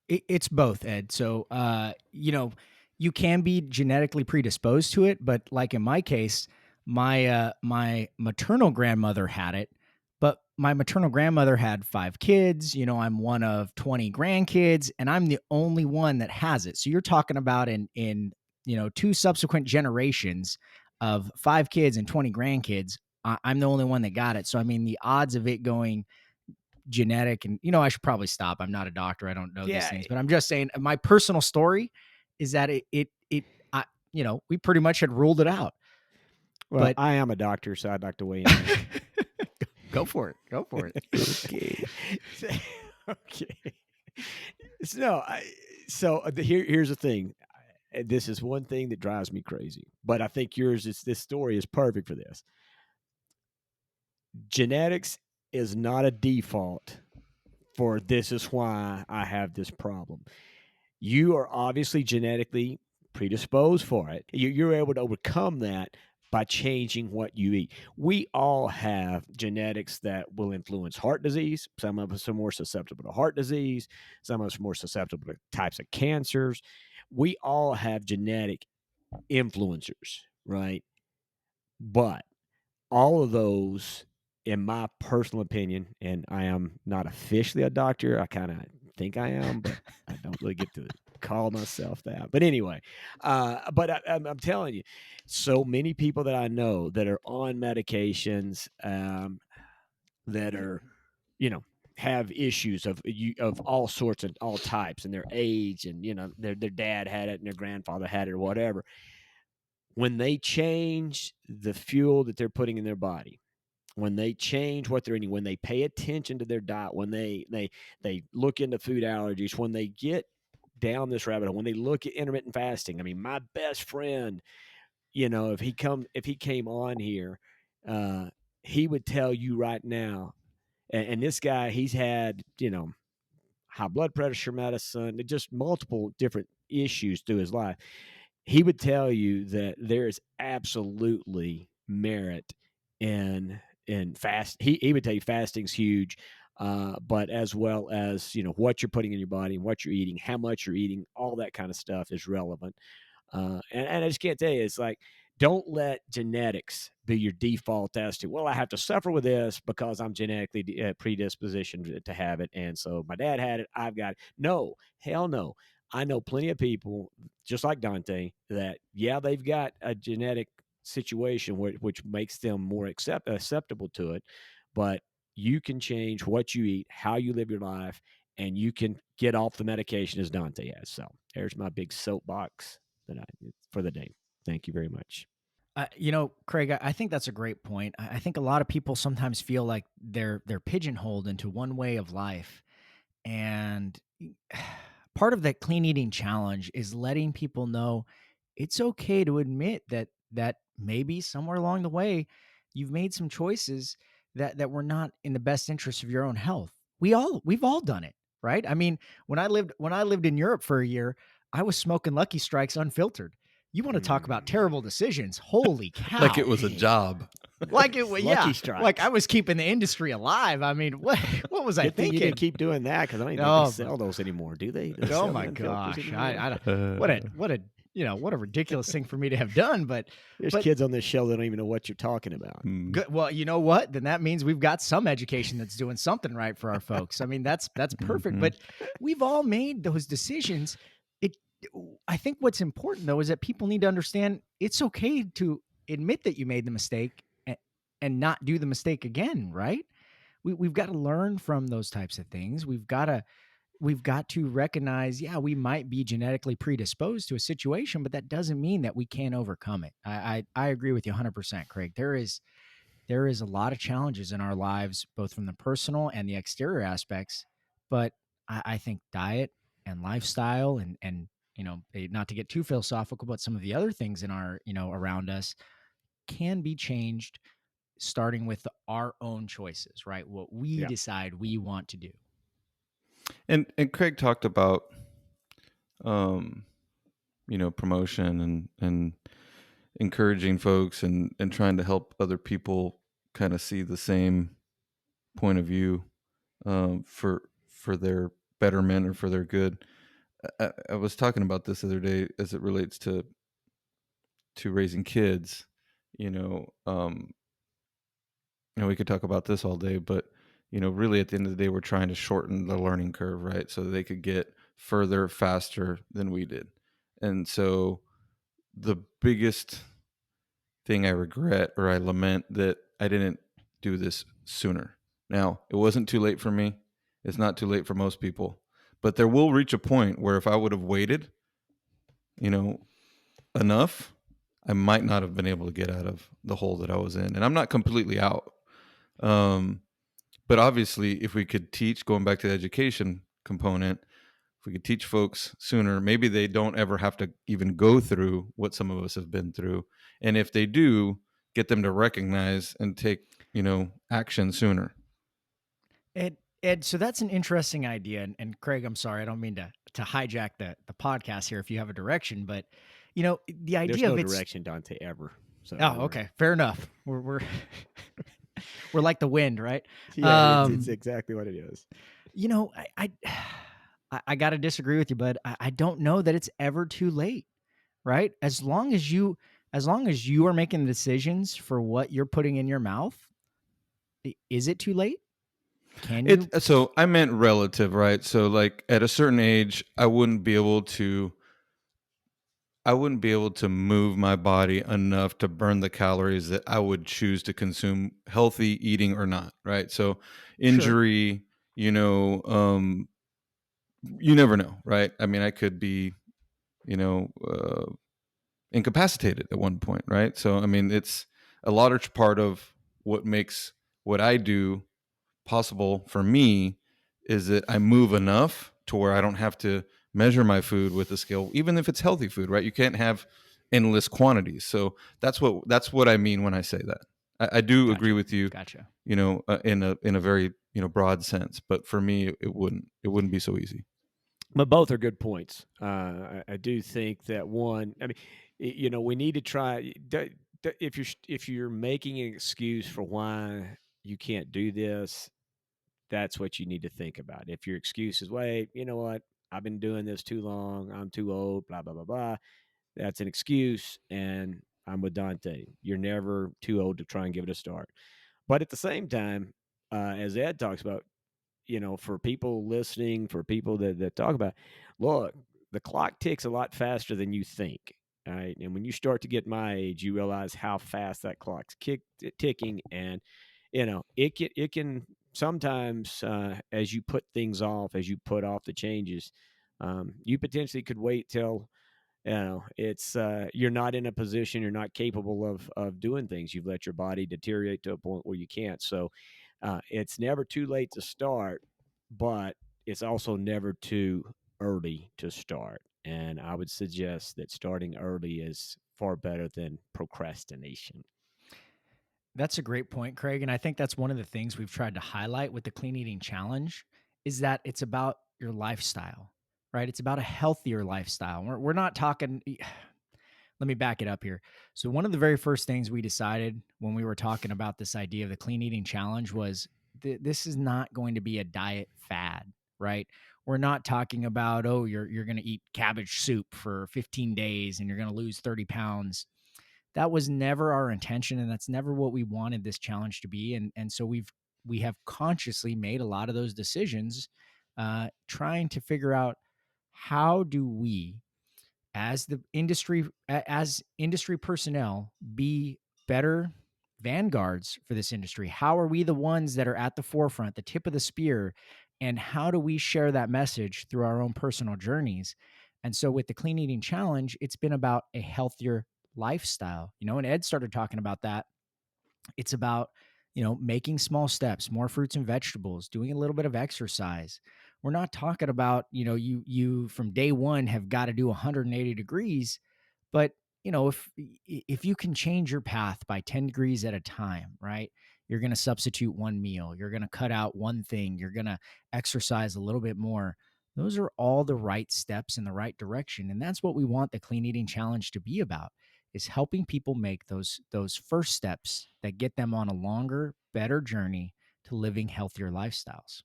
It's both, Ed. So, you can be genetically predisposed to it, but like in my case, my maternal grandmother had it, but my maternal grandmother had 5 kids. I'm one of 20 grandkids, and I'm the only one that has it. So you're talking about in 2 subsequent generations of 5 kids and 20 grandkids. I'm the only one that got it. So I mean, the odds of it going genetic, and I should probably stop. I'm not a doctor. I don't know these Yeah. things, but I'm just saying my personal story is that we pretty much had ruled it out. Well, But I am a doctor, so I'd like to weigh in on that. go for it. Go for it. Okay. Okay. Here's the thing. This is one thing that drives me crazy, but I think this story is perfect for this. Genetics is not a default for this is why I have this problem. You are obviously genetically predisposed for it. You're able to overcome that by changing what you eat. We all have genetics that will influence heart disease. Some of us are more susceptible to heart disease. Some of us are more susceptible to types of cancers. We all have genetic influencers, right? But all of those, in my personal opinion, and I am not officially a doctor, I kind of think I am, but I don't really get to call myself that. But anyway, I'm telling you, so many people that I know that are on medications, that are, have issues of all sorts and all types, and their age, and their dad had it and their grandfather had it or whatever. When they change the fuel that they're putting in their body, when they change what they're eating, when they pay attention to their diet, when they look into food allergies, when they get down this rabbit hole, when they look at intermittent fasting. I mean, my best friend, if he came on here, he would tell you right now, and this guy, he's had, high blood pressure medicine, just multiple different issues through his life. He would tell you that there is absolutely merit in fast. He would tell you fasting's huge, but as well as what you're putting in your body and what you're eating, how much you're eating, all that kind of stuff is relevant. And I just can't tell you, it's like, don't let genetics be your default as to, well, I have to suffer with this because I'm genetically predispositioned to have it. And so my dad had it, I've got it. No, hell no. I know plenty of people, just like Dante, that, yeah, they've got a genetic situation which makes them more acceptable to it. But you can change what you eat, how you live your life, and you can get off the medication as Dante has. So there's my big soapbox for the day. Thank you very much. Craig, I think that's a great point. I think a lot of people sometimes feel like they're pigeonholed into one way of life, and part of that clean eating challenge is letting people know it's okay to admit that maybe somewhere along the way you've made some choices that were not in the best interest of your own health. We've all done it, right? I mean, when I lived in Europe for a year, I was smoking Lucky Strikes unfiltered. You want to talk about terrible decisions? Holy cow! Like it was a job. Like it was, yeah. Lucky Strikes. Like I was keeping the industry alive. I mean, what was I Good thing you thinking? didn't keep doing that, because I don't even No, think they sell those anymore, do they? They Oh sell my them filters gosh! anymore? I don't, what a ridiculous thing for me to have done. But There's but kids on this show that don't even know what you're talking about. good. Well, you know what? Then that means we've got some education that's doing something right for our folks. I mean, that's perfect. But we've all made those decisions. It. I think what's important though is that people need to understand it's okay to admit that you made the mistake and not do the mistake again. Right? We've got to learn from those types of things. We've got to recognize, yeah, we might be genetically predisposed to a situation, but that doesn't mean that we can't overcome it. I agree with you 100%, Craig. There is a lot of challenges in our lives, both from the personal and the exterior aspects. But I think diet and lifestyle and not to get too philosophical, but some of the other things in our around us can be changed, starting with our own choices, right? What we decide we want to do. And Craig talked about promotion and encouraging folks and trying to help other people kind of see the same point of view for their betterment or for their good. I was talking about this the other day as it relates to raising kids. You know, we could talk about this all day, but really at the end of the day, we're trying to shorten the learning curve, right? So they could get further faster than we did. And so the biggest thing I regret or I lament that I didn't do this sooner. Now, it wasn't too late for me. It's not too late for most people. But there will reach a point where if I would have waited, you know, enough, I might not have been able to get out of the hole that I was in. And I'm not completely out. Um, but obviously, if we could teach, going back to the education component, if we could teach folks sooner, maybe they don't ever have to even go through what some of us have been through. And if they do, get them to recognize and take, action sooner. Ed, so that's an interesting idea. And Craig, I'm sorry, I don't mean to hijack the podcast here if you have a direction, but the There's idea no of it's direction, Dante, ever. So oh, okay, fair enough. We're we're like the wind, right? Yeah, it's exactly what it is. I got to disagree with you, bud. I don't know that it's ever too late, right? As long as you are making decisions for what you're putting in your mouth, is it too late? Can you? So I meant relative, right? So like at a certain age, I wouldn't be able to move my body enough to burn the calories that I would choose to consume healthy eating or not, right? So injury, you never know, right? I mean, I could be, incapacitated at one point, right? So, I mean, it's a large part of what makes what I do possible for me is that I move enough to where I don't have to measure my food with a scale, even if it's healthy food, right? You can't have endless quantities. So that's what I mean when I say that. I do agree with you. Gotcha. In a very broad sense, but for me, it wouldn't be so easy. But both are good points. I do think that one. I mean, we need to try. If you're making an excuse for why you can't do this, that's what you need to think about. If your excuse is, wait, you know what? I've been doing this too long. I'm too old. Blah blah blah blah. That's an excuse, and I'm with Dante. You're never too old to try and give it a start. But at the same time, as Ed talks about, for people listening, for people that talk about, look, the clock ticks a lot faster than you think. All right. And when you start to get my age, you realize how fast that clock's ticking. And, it can sometimes, as you put things off, as you put off the changes, you potentially could wait till, it's you're not in a position, you're not capable of doing things. You've let your body deteriorate to a point where you can't. So it's never too late to start, but it's also never too early to start. And I would suggest that starting early is far better than procrastination. That's a great point, Craig. And I think that's one of the things we've tried to highlight with the Clean Eating Challenge is that it's about your lifestyle, right? It's about a healthier lifestyle. We're not talking. Let me back it up here. So, one of the very first things we decided when we were talking about this idea of the Clean Eating Challenge was this is not going to be a diet fad, right? We're not talking about, oh, you're going to eat cabbage soup for 15 days and you're going to lose 30 pounds. That was never our intention, and that's never what we wanted this challenge to be. And so we have consciously made a lot of those decisions, trying to figure out how do we, as industry personnel, be better vanguards for this industry. How are we the ones that are at the forefront, the tip of the spear, and how do we share that message through our own personal journeys? And so with the Clean Eating Challenge, it's been about a healthier lifestyle, and Ed started talking about that. It's about, making small steps, more fruits and vegetables, doing a little bit of exercise. We're not talking about, you from day one have got to do 180 degrees, but if you can change your path by 10 degrees at a time, right? You're going to substitute one meal, you're going to cut out one thing, you're going to exercise a little bit more. Those are all the right steps in the right direction. And that's what we want the Clean Eating Challenge to be about, is helping people make those first steps that get them on a longer, better journey to living healthier lifestyles.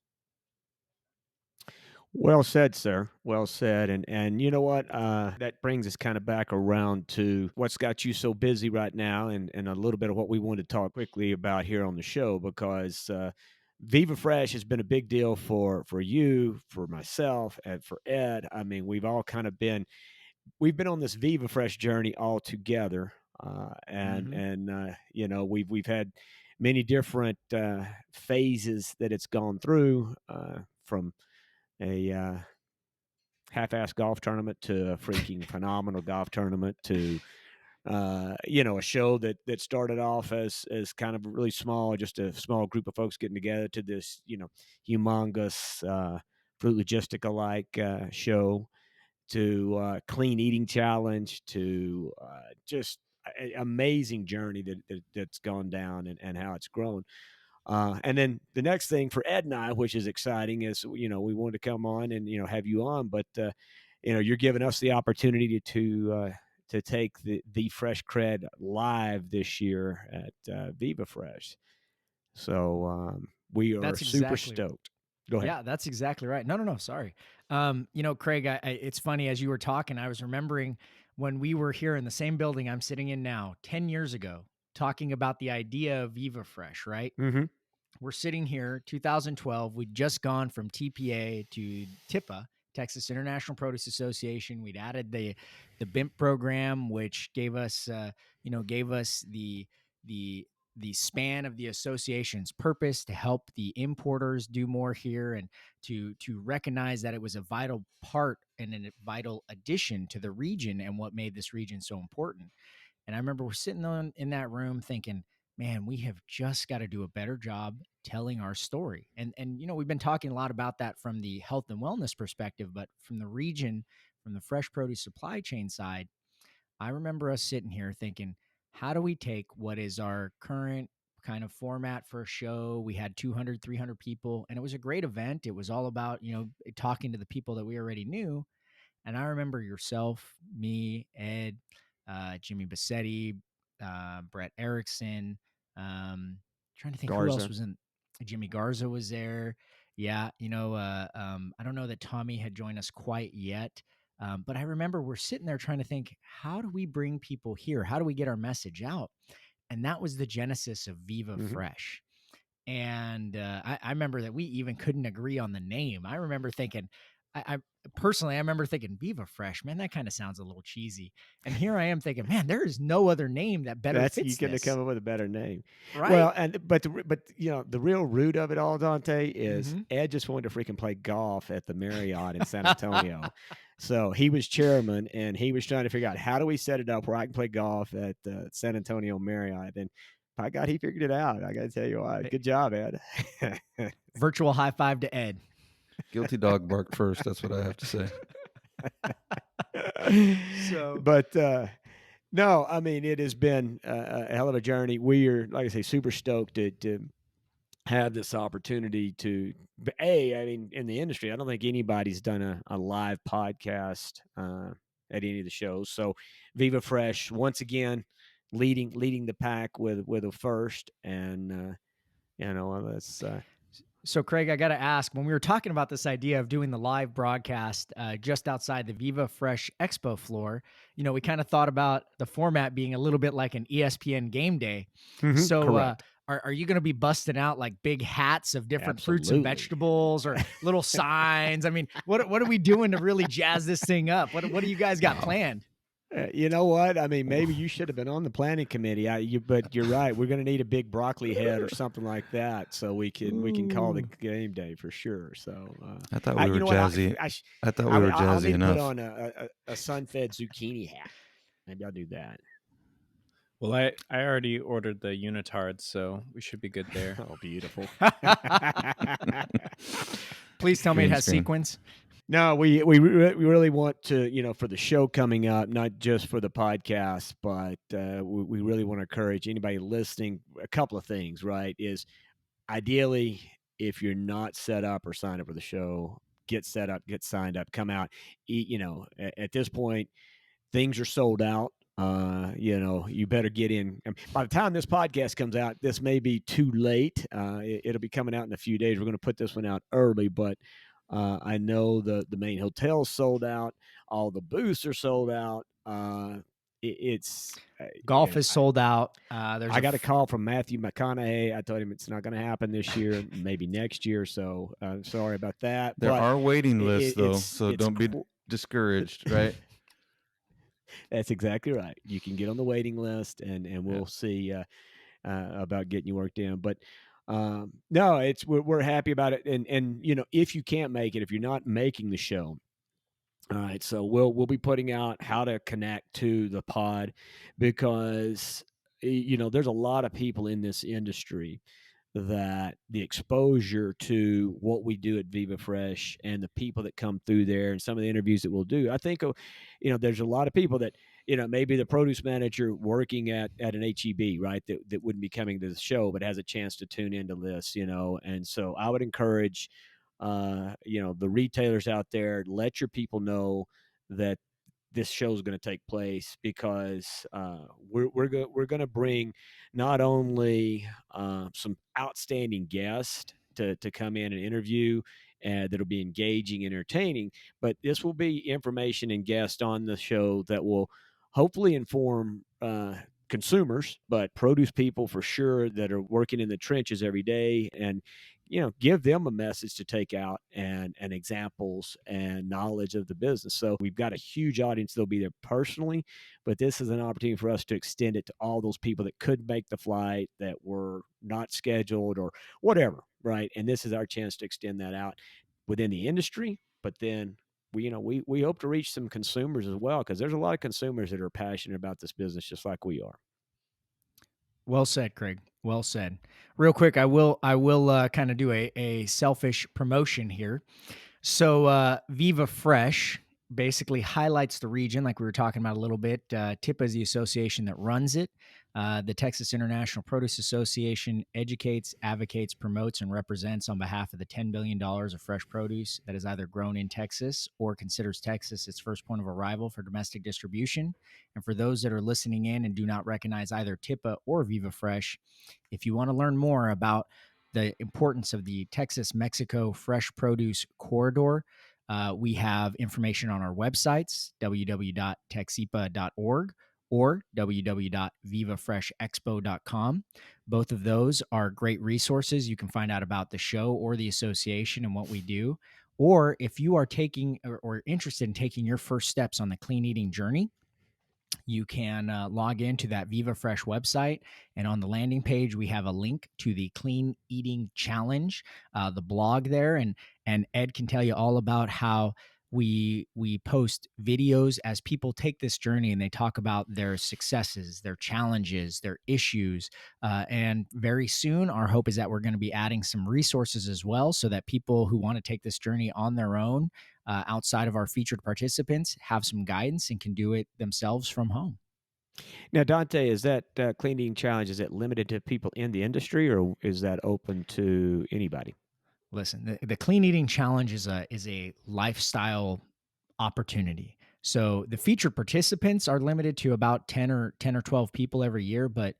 Well said, sir. Well said. And you know what? That brings us kind of back around to what's got you so busy right now, and a little bit of what we want to talk quickly about here on the show, because Viva Fresh has been a big deal for you, for myself, and for Ed. I mean, we've been on this Viva Fresh journey all together, and you know, we've had many different phases that it's gone through, from a half-ass golf tournament to a freaking phenomenal golf tournament to you know, a show that started off as kind of really small, just a small group of folks getting together, to this, you know, humongous Fruit Logistica like show, to clean eating challenge, to just amazing journey that's gone down, and how it's grown. And then the next thing for Ed and I, which is exciting, is, you know, we wanted to come on and, you know, have you on, but you know, you're giving us the opportunity to take the Fresh CrEd live this year at Viva Fresh. So we are That's super exactly stoked. Go ahead. Yeah, that's exactly right. No, sorry. You know, Craig, it's funny, as you were talking, I was remembering when we were here in the same building I'm sitting in now, 10 years ago, talking about the idea of Viva Fresh, right? Mm-hmm. We're sitting here, 2012. We'd just gone from TPA to TIPA, Texas International Produce Association. We'd added the BIMP program, which gave us, gave us the span of the association's purpose to help the importers do more here, and to recognize that it was a vital part and a vital addition to the region and what made this region so important. And I remember we're sitting in that room thinking, man, we have just got to do a better job telling our story. And you know, we've been talking a lot about that from the health and wellness perspective, but from the region, from the fresh produce supply chain side, I remember us sitting here thinking, how do we take what is our current kind of format for a show? We had 200, 300 people, and it was a great event. It was all about, you know, talking to the people that we already knew. And I remember yourself, me, Ed, Jimmy Bassetti, Brett Erickson, trying to think who else Garza. was in. Jimmy Garza was there. Yeah, you know, I don't know that Tommy had joined us quite yet. But I remember we're sitting there trying to think, how do we bring people here? How do we get our message out? And that was the genesis of Viva Mhm. Fresh. And I remember that we even couldn't agree on the name. I remember thinking, I personally, I remember thinking Viva Fresh, man, that kind of sounds a little cheesy. And here I am thinking, man, there is no other name that better You fits couldn't have this, come up with a better name. right? Well, but you know, the real root of it all, Dante, is Mhm. Ed just wanted to freaking play golf at the Marriott in San Antonio. So he was chairman, and he was trying to figure out, how do we set it up where I can play golf at the San Antonio Marriott. And by God, he figured it out. I got to tell you what. Good job, Ed. Virtual high five to Ed. Guilty dog barked first. That's what I have to say. So- but no, I mean, it has been a hell of a journey. We are, like I say, super stoked to have this opportunity to, I mean, in the industry, I don't think anybody's done a live podcast at any of the shows. So Viva Fresh, once again, leading the pack with a first, and you know, that's So, Craig, I got to ask, when we were talking about this idea of doing the live broadcast just outside the Viva Fresh Expo floor, you know, we kind of thought about the format being a little bit like an ESPN game day. So, correct. are you going to be busting out like big hats of different fruits and Absolutely. vegetables, or little signs? I mean, what are we doing to really jazz this thing up? What do you guys got planned? You know what? I mean, maybe you should have been on the planning committee. But you're right. We're going to need a big broccoli head or something like that, so we can call the game day for sure. So I thought we were you know what? jazzy. I thought we were I'll jazzy need to enough. put on a sun-fed zucchini hat. Maybe I'll do that. Well, I already ordered the unitards, so we should be good there. Oh, beautiful. Please tell me it Green has screen. sequins. No, we really want to, you know, for the show coming up, not just for the podcast, but we really want to encourage anybody listening. A couple of things, right? Is ideally, if you're not set up or signed up for the show, get set up, get signed up, come out. You know, at this point, things are sold out. You know, you better get in. By the time this podcast comes out, this may be too late. It'll be coming out in a few days. We're going to put this one out early, but I know the main hotel's sold out. All the booths are sold out. It's Golf is sold out. There's I got a call from Matthew McConaughey. I told him it's not going to happen this year, maybe next year. So I'm sorry about that. There but are waiting lists, though, it's so don't be discouraged, right? That's exactly right. You can get on the waiting list, and we'll see about getting you worked in. But no, we're happy about it. And if you can't make it, if you're not making the show, all right, so we'll be putting out how to connect to the pod, because there's a lot of people in this industry that the exposure to what we do at Viva Fresh and the people that come through there and some of the interviews that we'll do, I think, there's a lot of people that, maybe the produce manager working at an HEB, right, that wouldn't be coming to the show, but has a chance to tune into this, and so I would encourage, the retailers out there, let your people know that this show is going to take place, because we're going to bring not only some outstanding guests to come in and interview, that'll be engaging and entertaining, but this will be information and guests on the show that will hopefully inform consumers, but produce people for sure that are working in the trenches every day, and give them a message to take out, and examples and knowledge of the business. So we've got a huge audience that'll be there personally, but this is an opportunity for us to extend it to all those people that could make the flight, that were not scheduled or whatever, right? And this is our chance to extend that out within the industry, but then we hope to reach some consumers as well, because there's a lot of consumers that are passionate about this business just like we are. Well said, Craig. Well said. Real quick, I will kind of do a selfish promotion here. So Viva Fresh basically highlights the region, like we were talking about a little bit. TIPA is the association that runs it. The Texas International Produce Association educates, advocates, promotes, and represents on behalf of the $10 billion of fresh produce that is either grown in Texas or considers Texas its first point of arrival for domestic distribution. And for those that are listening in and do not recognize either TIPA or Viva Fresh, if you want to learn more about the importance of the Texas-Mexico fresh produce corridor, we have information on our websites, www.texipa.org or www.vivafreshexpo.com. Both of those are great resources. You can find out about the show or the association and what we do. Or if you are taking or interested in taking your first steps on the clean eating journey, you can log into that Viva Fresh website, and on the landing page we have a link to the Clean Eating Challenge, the blog there, and Ed can tell you all about how we post videos as people take this journey and they talk about their successes, their challenges, their issues, and very soon our hope is that we're going to be adding some resources as well, so that people who want to take this journey on their own, outside of our featured participants, have some guidance and can do it themselves from home. Now, Dante, is that clean eating challenge, is it limited to people in the industry, or is that open to anybody? Listen, the clean eating challenge is a lifestyle opportunity. So the featured participants are limited to about 10 or 12 people every year, but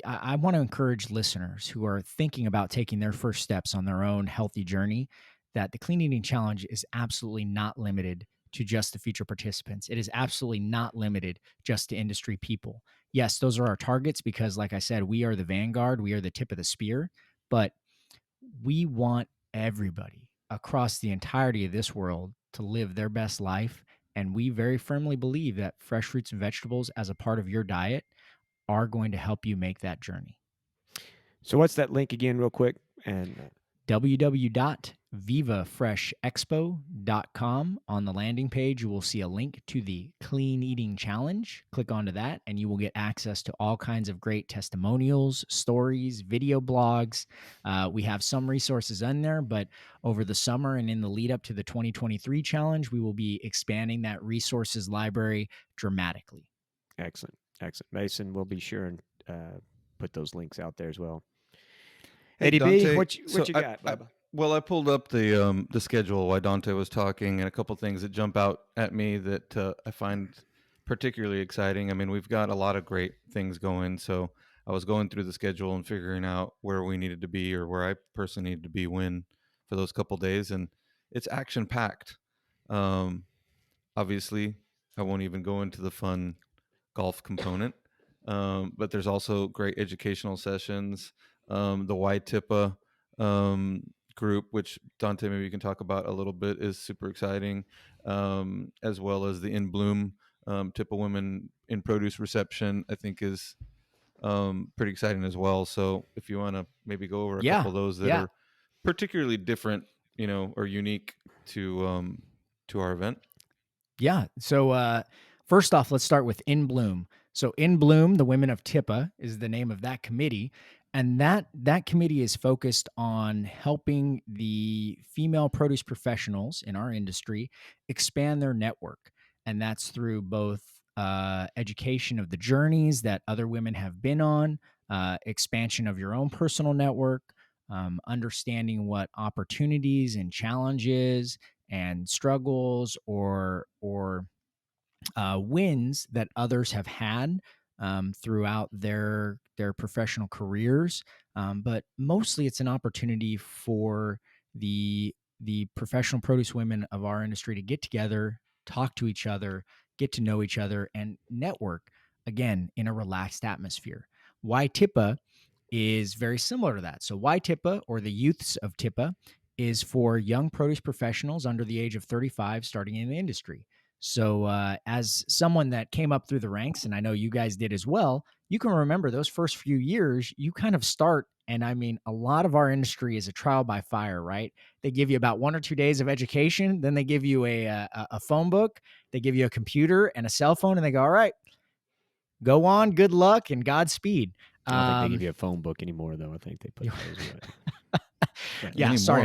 I want to encourage listeners who are thinking about taking their first steps on their own healthy journey that the clean eating challenge is absolutely not limited to just the featured participants. It is absolutely not limited just to industry people. Yes, those are our targets because, like I said, we are the vanguard, we are the tip of the spear, but we want everybody across the entirety of this world to live their best life. And we very firmly believe that fresh fruits and vegetables as a part of your diet are going to help you make that journey. So what's that link again, real quick? And www.vivafreshexpo.com. On the landing page, you will see a link to the Clean Eating Challenge. Click onto that, and you will get access to all kinds of great testimonials, stories, video blogs. We have some resources in there, but over the summer and in the lead up to the 2023 challenge, we will be expanding that resources library dramatically. Excellent. Mason, we'll be sure and put those links out there as well. Hey, ADB, Dante, what you got, Bubba? Well, I pulled up the schedule while Dante was talking, and a couple things that jump out at me that I find particularly exciting. I mean, we've got a lot of great things going, so I was going through the schedule and figuring out where we needed to be, or where I personally needed to be when for those couple days, and it's action packed. Obviously, I won't even go into the fun golf component, but there's also great educational sessions. The TIPA group, which Dante, maybe you can talk about a little bit, is super exciting, as well as the In Bloom TIPA Women in Produce reception, I think is pretty exciting as well. So if you want to maybe go over a Yeah. couple of those that Yeah. are particularly different, or unique to our event. Yeah. So first off, let's start with In Bloom. So In Bloom, the Women of TIPA is the name of that committee. And that committee is focused on helping the female produce professionals in our industry expand their network. And that's through both education of the journeys that other women have been on, expansion of your own personal network, understanding what opportunities and challenges and struggles or wins that others have had throughout their professional careers. But mostly, it's an opportunity for the professional produce women of our industry to get together, talk to each other, get to know each other, and network again in a relaxed atmosphere. Why TIPA is very similar to that. So TIPA, or the Youths of TIPA, is for young produce professionals under the age of 35 starting in the industry. So as someone that came up through the ranks, and I know you guys did as well, you can remember those first few years, you kind of start, and I mean, a lot of our industry is a trial by fire, right? They give you about 1 or 2 days of education, then they give you a phone book, they give you a computer and a cell phone, and they go, all right, go on, good luck, and Godspeed. I don't think they give you a phone book anymore, though. I think they put those away. Yeah, sorry,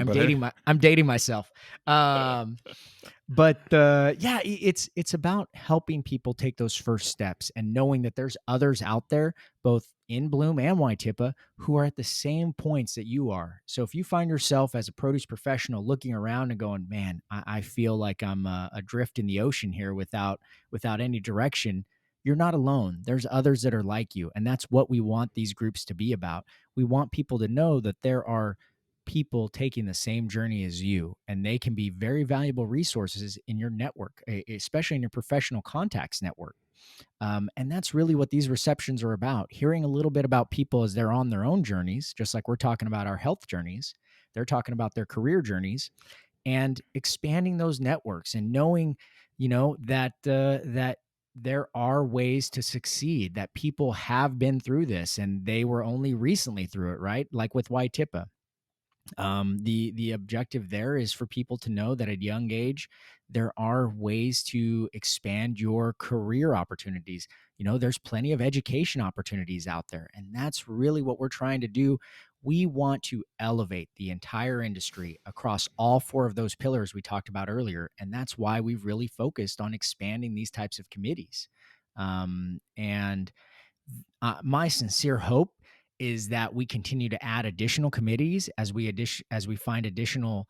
I'm dating myself. But yeah, it's about helping people take those first steps and knowing that there's others out there, both in Bloom and TIPA, who are at the same points that you are. So if you find yourself as a produce professional looking around and going, man, I feel like I'm adrift in the ocean here without any direction, you're not alone. There's others that are like you. And that's what we want these groups to be about. We want people to know that there are people taking the same journey as you, and they can be very valuable resources in your network, especially in your professional contacts network. And that's really what these receptions are about, hearing a little bit about people as they're on their own journeys, just like we're talking about our health journeys. They're talking about their career journeys, and expanding those networks and knowing, that there are ways to succeed, that people have been through this and they were only recently through it, right? Like with TIPA. The objective there is for people to know that at a young age, there are ways to expand your career opportunities. There's plenty of education opportunities out there, and that's really what we're trying to do. We want to elevate the entire industry across all 4 of those pillars we talked about earlier, and that's why we've really focused on expanding these types of committees. And my sincere hope is that we continue to add additional committees as we find additional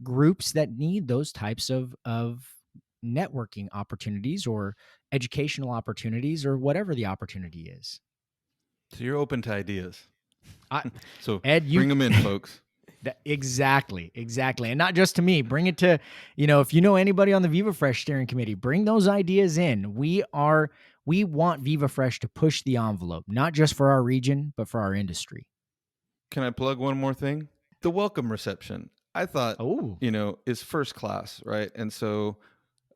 groups that need those types of networking opportunities or educational opportunities or whatever the opportunity is. So you're open to ideas. So Ed, bring them in, folks. Exactly. And not just to me, bring it to, if you know anybody on the Viva Fresh steering committee, bring those ideas in. We want Viva Fresh to push the envelope, not just for our region, but for our industry. Can I plug one more thing? The welcome reception. I thought, is first class, right? And so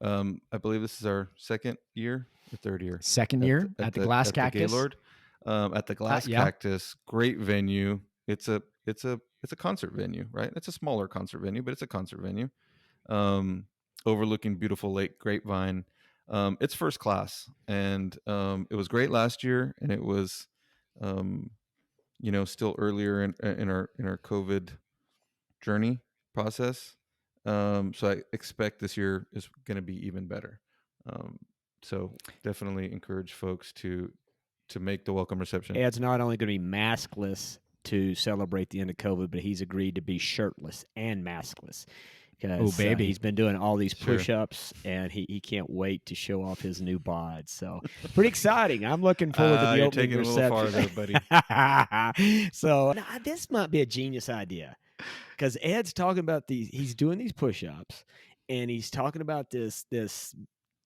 I believe this is our second year or third year. Second year at the Glass Cactus. The Gaylord, at the Glass Cactus, great venue. It's a concert venue, right? It's a smaller concert venue, but it's a concert venue. Overlooking beautiful Lake Grapevine. It's first class, and it was great last year, and it was, still earlier in our COVID journey process. So I expect this year is going to be even better. So definitely encourage folks to make the welcome reception. Ed's not only going to be maskless to celebrate the end of COVID, but he's agreed to be shirtless and maskless. Because he's been doing all these push-ups, and he can't wait to show off his new bod. So pretty exciting. I'm looking forward to the opening reception. Taking it a little far there, buddy. So this might be a genius idea. because Ed's talking about he's doing these push-ups, and he's talking about this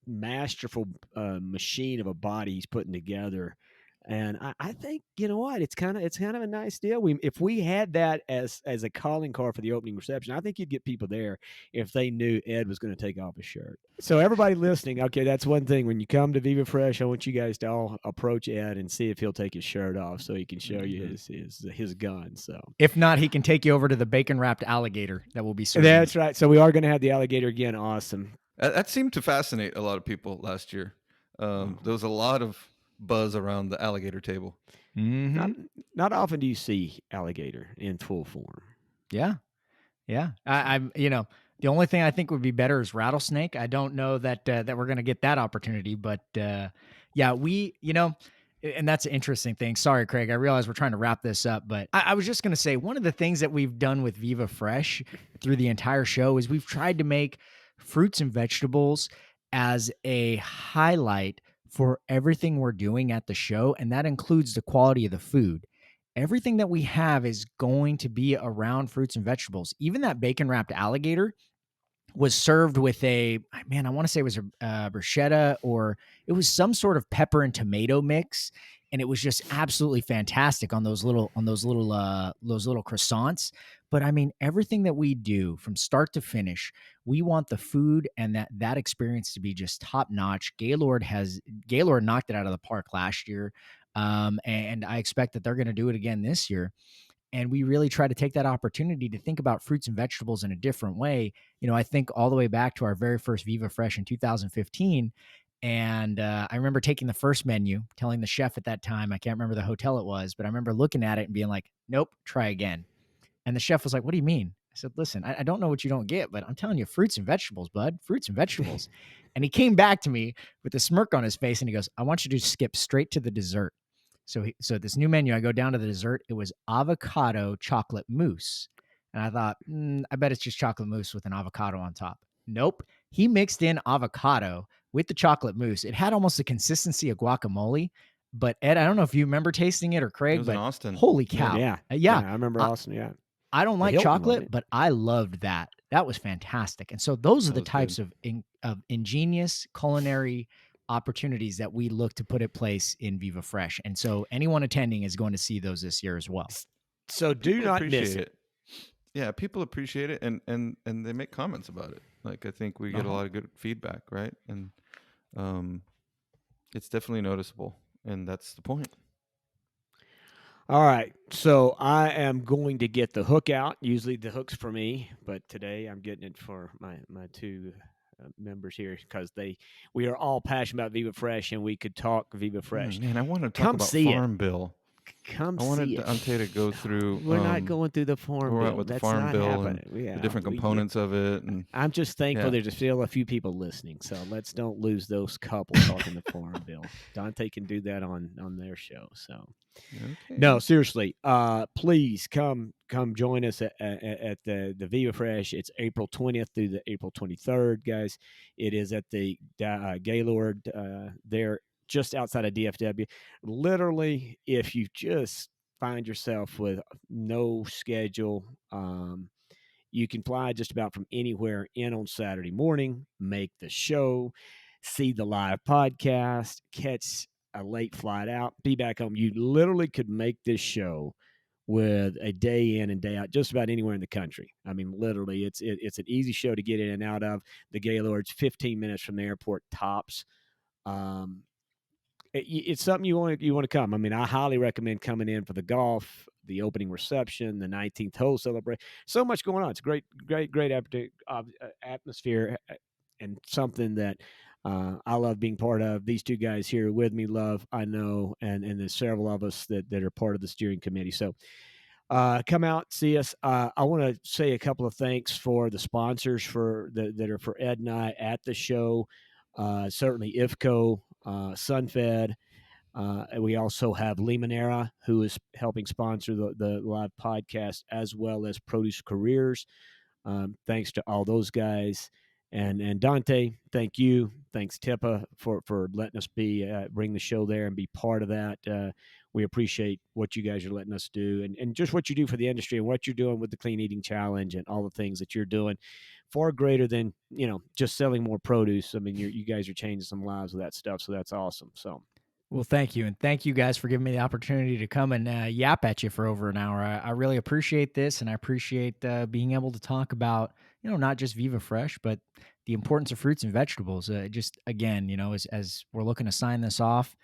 masterful machine of a body he's putting together. And I think, you know what, it's kind of a nice deal. If we had that as a calling card for the opening reception, I think you'd get people there if they knew Ed was going to take off his shirt. So everybody listening, okay, that's one thing. When you come to Viva Fresh, I want you guys to all approach Ed and see if he'll take his shirt off so he can show you his gun. So If not, he can take you over to the bacon wrapped alligator that will be served. that's right. So we are going to have the alligator again. Awesome. That seemed to fascinate a lot of people last year. There was a lot of buzz around the alligator table. Mm-hmm. Not often do you see alligator in full form. Yeah. I'm the only thing I think would be better is rattlesnake. I don't know that that we're going to get that opportunity, but yeah, and that's an interesting thing. Sorry, Craig, I realize we're trying to wrap this up, but I was just going to say one of the things that we've done with Viva Fresh through the entire show is we've tried to make fruits and vegetables as a highlight for everything we're doing at the show, and that includes the quality of the food. Everything that we have is going to be around fruits and vegetables. Even that bacon wrapped alligator was served with I want to say it was a bruschetta, or it was some sort of pepper and tomato mix, and it was just absolutely fantastic on those little croissants. But I mean, everything that we do from start to finish, we want the food and that experience to be just top notch. Gaylord knocked it out of the park last year, and I expect that they're going to do it again this year. And we really try to take that opportunity to think about fruits and vegetables in a different way. I think all the way back to our very first Viva Fresh in 2015. And I remember taking the first menu, telling the chef at that time, I can't remember the hotel it was, but I remember looking at it and being like, nope, try again. And the chef was like, what do you mean? I said, listen, I don't know what you don't get, but I'm telling you, fruits and vegetables, bud, fruits and vegetables. And he came back to me with a smirk on his face and he goes, I want you to skip straight to the dessert. So this new menu, I go down to the dessert. It was avocado chocolate mousse. And I thought, I bet it's just chocolate mousse with an avocado on top. Nope. He mixed in avocado with the chocolate mousse. It had almost the consistency of guacamole. But Ed, I don't know if you remember tasting it or Craig, It was but in Austin. holy cow. Yeah. Yeah. I remember Austin. Yeah. I don't like Hilton, wasn't chocolate, it? but I loved that. That was fantastic. And so those are That the was types good. of ingenious culinary opportunities that we look to put in place in Viva Fresh. And so anyone attending is going to see those this year as well. So do People not miss appreciate it. Yeah, people appreciate it, and they make comments about it. Like, I think we get a lot of good feedback, right? And it's definitely noticeable, and that's the point. All right. So I am going to get the hook out. Usually the hook's for me, but today I'm getting it for my two members here because we are all passionate about Viva Fresh, and we could talk Viva Fresh. Man, I want to talk Come about see it. Farm Bill. Come I wanted see it. Dante to go through. We're not going through the farm we're bill. out with the That's Farm not Bill happening. and the different components of it. And I'm just thankful Yeah. there's still a few people listening, so let's don't lose those couple talking the farm bill. Dante can do that on their show. So okay. no, seriously, please come join us at the Viva Fresh. It's April 20th through the April 23rd, guys. It is at the Gaylord there just outside of DFW. Literally, if you just find yourself with no schedule, you can fly just about from anywhere in on Saturday morning, make the show, see the live podcast, catch a late flight out, be back home. You literally could make this show with a day in and day out, just about anywhere in the country. I mean, literally, it's an easy show to get in and out of. The Gaylord's 15 minutes from the airport tops. It's something you want to come. I mean, I highly recommend coming in for the golf, the opening reception, the 19th hole celebration. So much going on. It's a great atmosphere, and something that I love being part of. These two guys here with me love, I know, and there's several of us that are part of the steering committee. So come out, see us. I want to say a couple of thanks for the sponsors that are for Ed and I at the show. Certainly IFCO, SunFed. We also have Limonera, who is helping sponsor the live podcast, as well as Produce Careers. Thanks to all those guys. And Dante, thank you. Thanks, TIPA, for letting us bring the show there and be part of that. we appreciate what you guys are letting us do, and just what you do for the industry and what you're doing with the Clean Eating Challenge and all the things that you're doing. Far greater than, just selling more produce. I mean, you guys are changing some lives with that stuff, so that's awesome. So, Well, thank you. And thank you guys for giving me the opportunity to come and yap at you for over an hour. I really appreciate this. And I appreciate being able to talk about, not just Viva Fresh, but the importance of fruits and vegetables. Just again, as we're looking to sign this off,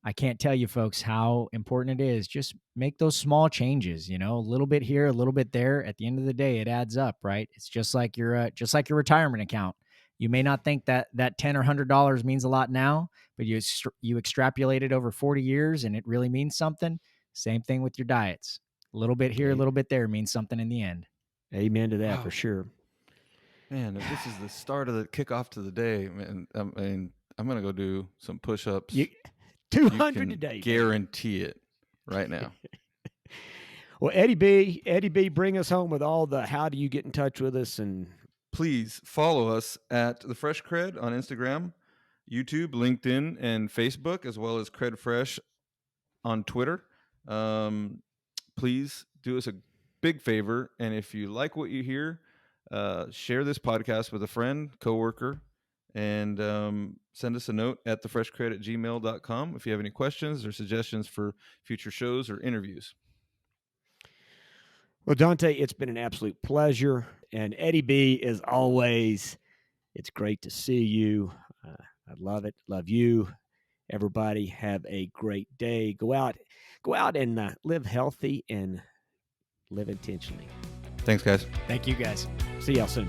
I can't tell you folks how important it is. Just make those small changes, a little bit here, a little bit there. At the end of the day, it adds up, right? It's just like your retirement account. You may not think that $10 or $100 means a lot now, but you extrapolate it over 40 years and it really means something. Same thing with your diets. A little bit here, a little bit there means something in the end. amen to that Wow. for sure. Man, if this is the start of the kickoff to the day, man, I mean, I'm gonna go do some push-ups. You, You 200 can today. guarantee it right now. Well, Eddie B, bring us home with all the how do you get in touch with us, and Please follow us at the Fresh CrEd on Instagram, YouTube, LinkedIn, and Facebook, as well as CrEd Fresh on Twitter. Please do us a big favor, and if you like what you hear, share this podcast with a friend, coworker, and send us a note at thefreshcred@gmail.com if you have any questions or suggestions for future shows or interviews. well, Dante, it's been an absolute pleasure. And Eddie B, as always, it's great to see you. I love it. Love you. Everybody have a great day. Go out and live healthy and live intentionally. Thanks, guys. Thank you guys. See y'all soon.